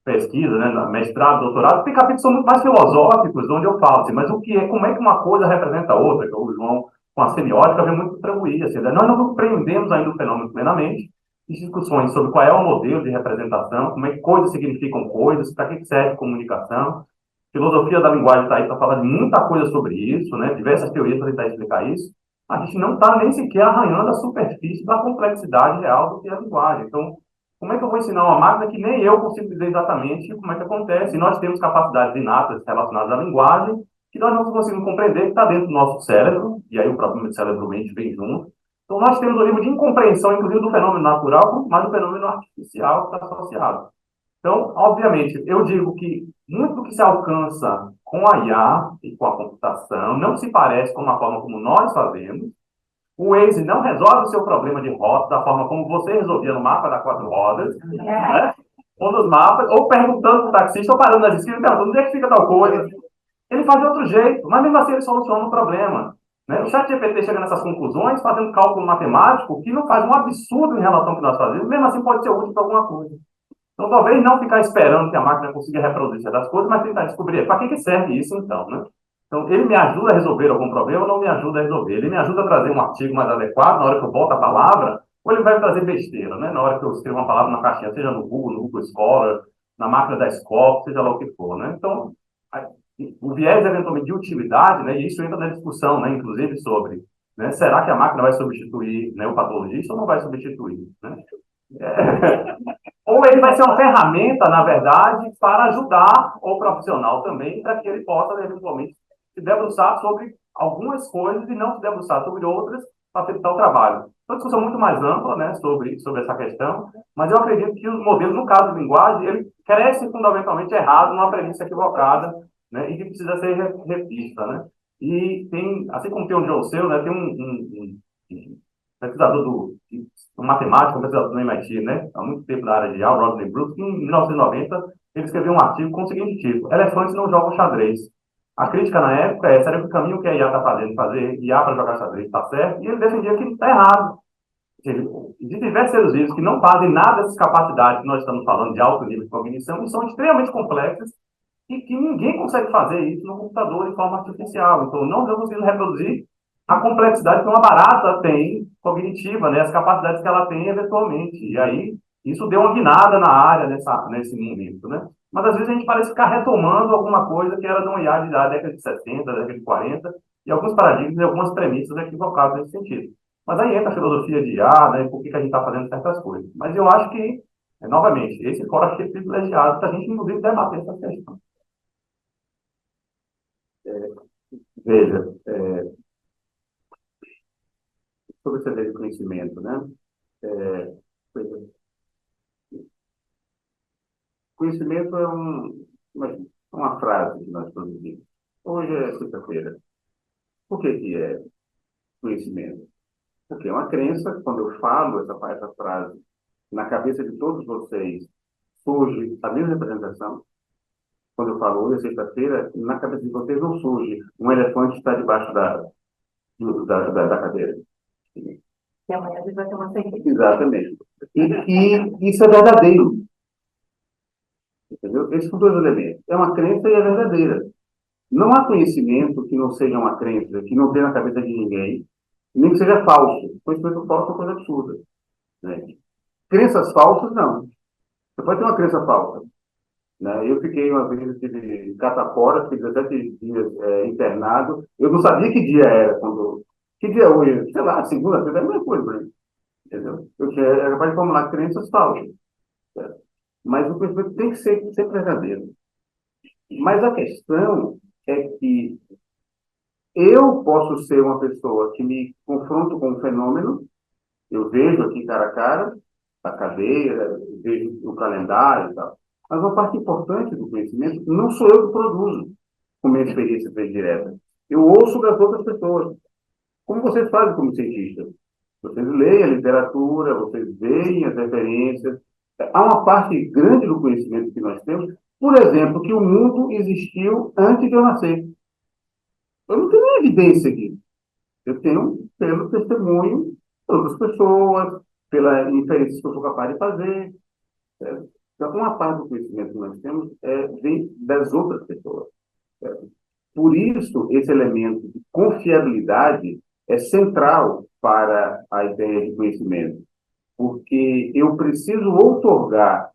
pesquisas, né, mestrado, doutorado, tem capítulos que são muito mais filosóficos, onde eu falo assim, mas o que é, como é que uma coisa representa a outra, que o João, com a semiótica, vem muito contribuir, assim, né? Nós não compreendemos ainda o fenômeno plenamente, discussões sobre qual é o modelo de representação, como é que coisas significam coisas, para que serve comunicação. Filosofia da linguagem está aí para falar de muita coisa sobre isso, né? Diversas teorias para tentar explicar isso. A gente não está nem sequer arranhando a superfície da complexidade real do que é a linguagem. Então, como é que eu vou ensinar uma máquina que nem eu consigo dizer exatamente como é que acontece? E nós temos capacidades inatas relacionadas à linguagem que nós não conseguimos compreender, que está dentro do nosso cérebro, e aí o próprio cérebro-mente vem junto. Então, nós temos um nível de incompreensão, inclusive, do fenômeno natural, mas do fenômeno artificial que está associado. Então, obviamente, eu digo que muito do que se alcança com a IA e com a computação não se parece com a forma como nós fazemos. O Waze não resolve o seu problema de rota da forma como você resolvia no mapa da quatro rodas, né? Ou nos mapas, ou perguntando para o taxista, ou parando nas esquinas, perguntando onde é que fica tal coisa. Ele faz de outro jeito, mas mesmo assim ele soluciona o problema. Né? O ChatGPT chega nessas conclusões fazendo cálculo matemático que não faz um absurdo em relação ao que nós fazemos, mesmo assim pode ser útil para alguma coisa. Então, talvez não ficar esperando que a máquina consiga reproduzir das coisas, mas tentar descobrir para que serve isso, então, né? Então, ele me ajuda a resolver algum problema ou não me ajuda a resolver? Ele me ajuda a trazer um artigo mais adequado na hora que eu boto a palavra, ou ele vai trazer besteira, né? Na hora que eu escrevo uma palavra na caixinha, seja no Google Scholar, na máquina da escola, seja lá o que for, né? Então, o viés, eventualmente, de utilidade, né? E isso entra na discussão, né? Inclusive sobre, né? Será que a máquina vai substituir, né, o patologista ou não vai substituir, né? Ou ele vai ser uma ferramenta, na verdade, para ajudar o profissional também, para que ele possa, eventualmente, se debruçar sobre algumas coisas e não se debruçar sobre outras para facilitar o trabalho. Então, uma discussão muito mais ampla, né, sobre essa questão, mas eu acredito que os modelos, no caso de linguagem, ele cresce fundamentalmente errado, numa premissa equivocada, né, e que precisa ser revista, né. E tem, assim como tem o Joe Seu, né, tem um pesquisador um matemático, um pesquisador do MIT, né, há muito tempo na área de IA, Rodney Brooks, que em 1990 ele escreveu um artigo com o seguinte título: Elefantes não jogam xadrez. A crítica na época é: será que o caminho que a IA está fazendo, fazer IA para jogar xadrez, está certo? E ele defendia que está errado. Existem diversos seres vivos que não fazem nada dessas capacidades que nós estamos falando de alto nível de cognição e são extremamente complexas e que ninguém consegue fazer isso no computador de forma artificial. Então, não estamos conseguindo reproduzir a complexidade que uma barata tem cognitiva, né? As capacidades que ela tem eventualmente. E aí, isso deu uma guinada na área nesse momento, né? Mas às vezes a gente parece ficar retomando alguma coisa que era de uma IA da década de 60, da década de 40, e alguns paradigmas e algumas premissas equivocadas nesse sentido. Mas aí entra a filosofia de IA, né? Por que a gente está fazendo certas coisas. Mas eu acho que, novamente, esse fórum aqui é privilegiado para a gente, inclusive, debater essa questão. Veja, sobre esse dever de conhecimento, né? Conhecimento é uma frase que nós produzimos. Hoje é sexta-feira. Por que é conhecimento? Porque é uma crença, quando eu falo essa frase, na cabeça de todos vocês, surge a mesma representação. Quando eu falo hoje é sexta-feira, na cabeça de vocês não surge um elefante que está debaixo da cadeira. E amanhã a gente vai ter uma certeza. Exatamente. E isso é verdadeiro. Entendeu? Esses são dois elementos. É uma crença e é verdadeira. Não há conhecimento que não seja uma crença, que não tenha na cabeça de ninguém, nem que seja falso. Conhecimento falso é uma coisa absurda. Né? Crenças falsas, não. Você pode ter uma crença falsa. Né? Eu fiquei uma vez, eu tive catapora, fiquei 17 dias internado. Eu não sabia que dia era. Que dia é hoje? Sei lá, segunda-feira, é a mesma coisa para mim. Entendeu? Era capaz de formular crenças falsas. Certo? Mas o conhecimento tem que ser verdadeiro. Mas a questão é que eu posso ser uma pessoa que me confronto com um fenômeno, eu vejo aqui cara a cara, a cadeira, vejo o calendário e tal. Mas uma parte importante do conhecimento não sou eu que produzo. com minha experiência direta. Eu ouço das outras pessoas. Como vocês fazem como cientistas? Vocês leem a literatura, vocês veem as referências. Há uma parte grande do conhecimento que nós temos, por exemplo, que o mundo existiu antes de eu nascer. Eu não tenho evidência disso. Eu tenho pelo testemunho de outras pessoas, pela inferência que eu sou capaz de fazer. Certo? Então, uma parte do conhecimento que nós temos vem das outras pessoas. Certo? Por isso, esse elemento de confiabilidade é central para a ideia de conhecimento, porque eu preciso outorgar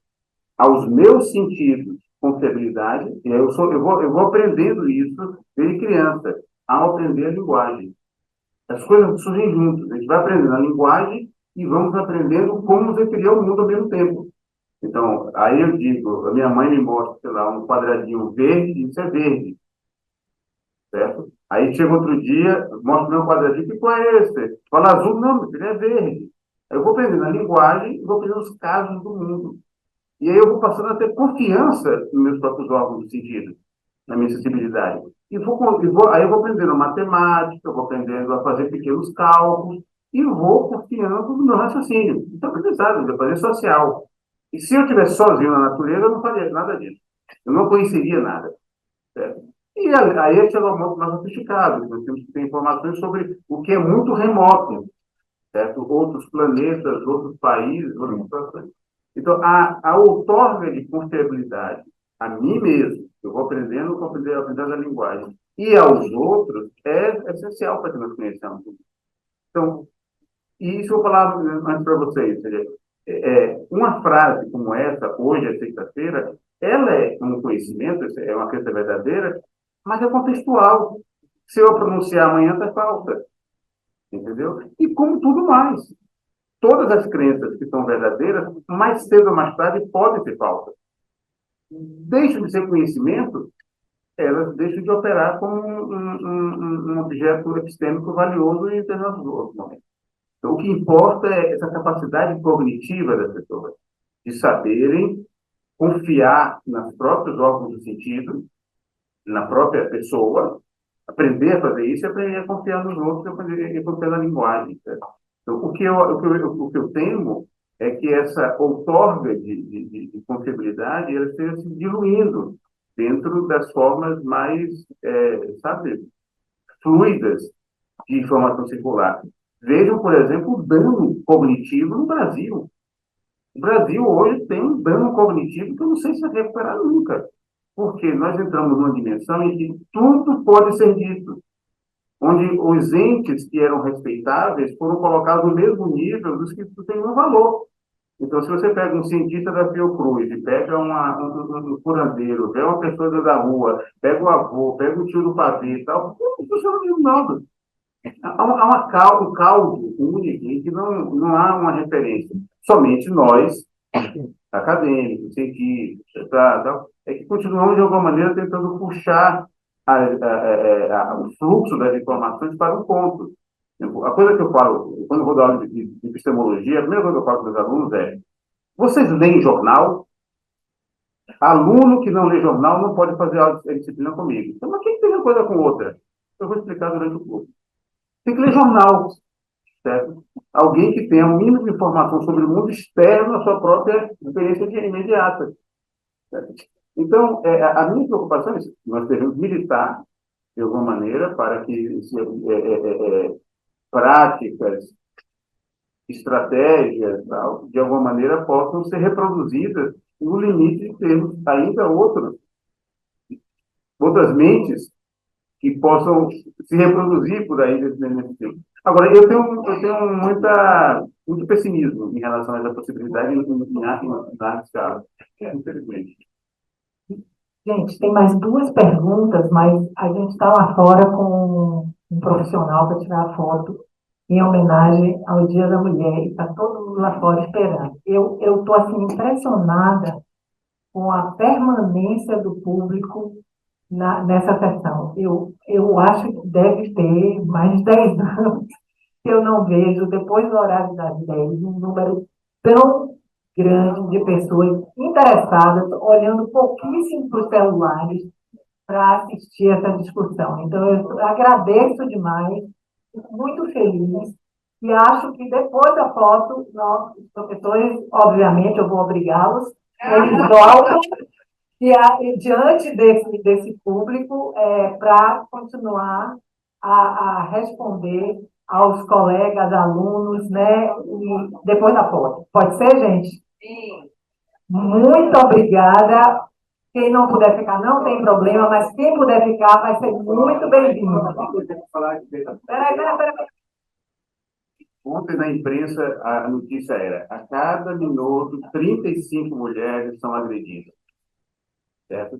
aos meus sentidos confiabilidade, e eu vou aprendendo isso desde criança, ao aprender a linguagem. As coisas surgem juntas, a gente vai aprendendo a linguagem e vamos aprendendo como referir ao mundo ao mesmo tempo. Então, aí eu digo, a minha mãe me mostra, sei lá, um quadradinho verde, isso é verde. Certo? Aí chega outro dia, mostra o meu quadradinho, que cor é esse? Fala azul, não, meu filho, é verde. Aí eu vou aprendendo a linguagem e vou aprendendo os casos do mundo. E aí eu vou passando a ter confiança nos meus próprios órgãos de sentido, na minha sensibilidade. Aí eu vou aprendendo a matemática, eu vou aprendendo a fazer pequenos cálculos e vou confiando no meu raciocínio. Então, aprendizado, eu vou fazer social. E se eu estivesse sozinho na natureza, eu não faria nada disso. Eu não conheceria nada. Certo? E aí chega um ponto mais sofisticado. Nós temos que ter informações sobre o que é muito remoto, certo? Outros planetas, outros países, outras situações. Então, a outorga de confiabilidade a mim mesmo, eu vou aprendendo a linguagem, e aos outros, é essencial para que nós conheçamos. Então, e isso eu vou falar antes para vocês. Uma frase como essa, hoje é sexta-feira, ela é um conhecimento, é uma crença verdadeira, mas é contextual. Se eu pronunciar amanhã, está falta. Entendeu? E como tudo mais. Todas as crenças que são verdadeiras, mais cedo ou mais tarde, podem ser falsas. Deixam de ser conhecimento, elas deixam de operar como um objeto epistêmico valioso em determinados outros momentos. Então, o que importa é essa capacidade cognitiva das pessoas, de saberem confiar nos próprios órgãos do sentido, na própria pessoa, aprender a fazer isso e aprender a confiar nos outros e aprender a confiar na linguagem. Certo? Então, o que eu temo é que essa outorga de confiabilidade ela esteja se diluindo dentro das formas mais, fluidas de informação circular. Vejam, por exemplo, o dano cognitivo no Brasil. O Brasil hoje tem um dano cognitivo que eu não sei se vai recuperar nunca. Porque nós entramos numa dimensão em que tudo pode ser dito. Onde os entes que eram respeitáveis foram colocados no mesmo nível dos que têm um valor. Então, se você pega um cientista da Fiocruz, e pega um curandeiro, pega uma pessoa da rua, pega o avô, pega o tio do pavê e tal, não funciona mesmo nada. Há um caldo único em que não há uma referência. Somente nós, acadêmicos, cientistas, é que continuamos, de alguma maneira, tentando puxar o fluxo das informações para um ponto. A coisa que eu falo, quando eu vou dar aula de epistemologia, a primeira coisa que eu falo para os meus alunos é: vocês leem jornal? Aluno que não lê jornal não pode fazer aula de disciplina comigo. Então, mas o que tem uma coisa com outra? Eu vou explicar durante o curso. Tem que ler jornal, certo? Alguém que tenha um mínimo de informação sobre o mundo externo à sua própria experiência imediata. Certo? Então, a minha preocupação é isso. Nós devemos militar, de alguma maneira, para que práticas, estratégias, tal, de alguma maneira, possam ser reproduzidas no limite de termos ainda outras mentes que possam se reproduzir por aí nesse tempo. Agora, eu tenho muito pessimismo em relação a essa possibilidade em larga escala, infelizmente. Gente, tem mais duas perguntas, mas a gente está lá fora com um profissional para tirar a foto em homenagem ao Dia da Mulher, e está todo mundo lá fora esperando. Eu estou, assim, impressionada com a permanência do público nessa sessão. Eu acho que deve ter mais de 10 anos que eu não vejo, depois do horário das 10, um número tão grande de pessoas interessadas, olhando pouquíssimo para os celulares, para assistir essa discussão. Então, eu agradeço demais, fico muito feliz, e acho que depois da foto, nós, os professores, obviamente, eu vou obrigá-los, eles voltam diante desse público para continuar a responder aos colegas, alunos, né? E depois da foto. Pode ser, gente? Sim. Muito obrigada. Quem não puder ficar, não tem problema, mas quem puder ficar vai ser muito bem-vindo. Peraí. Ontem na imprensa a notícia era: a cada minuto 35 mulheres são agredidas. Certo?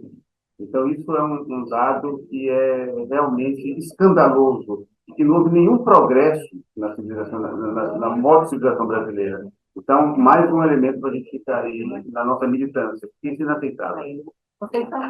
Então isso é um dado que é realmente escandaloso, e que não houve nenhum progresso na civilização, na modo civilização brasileira. Então, mais um elemento para a gente ficar aí na nossa militância, que é inaceitável. Vocês são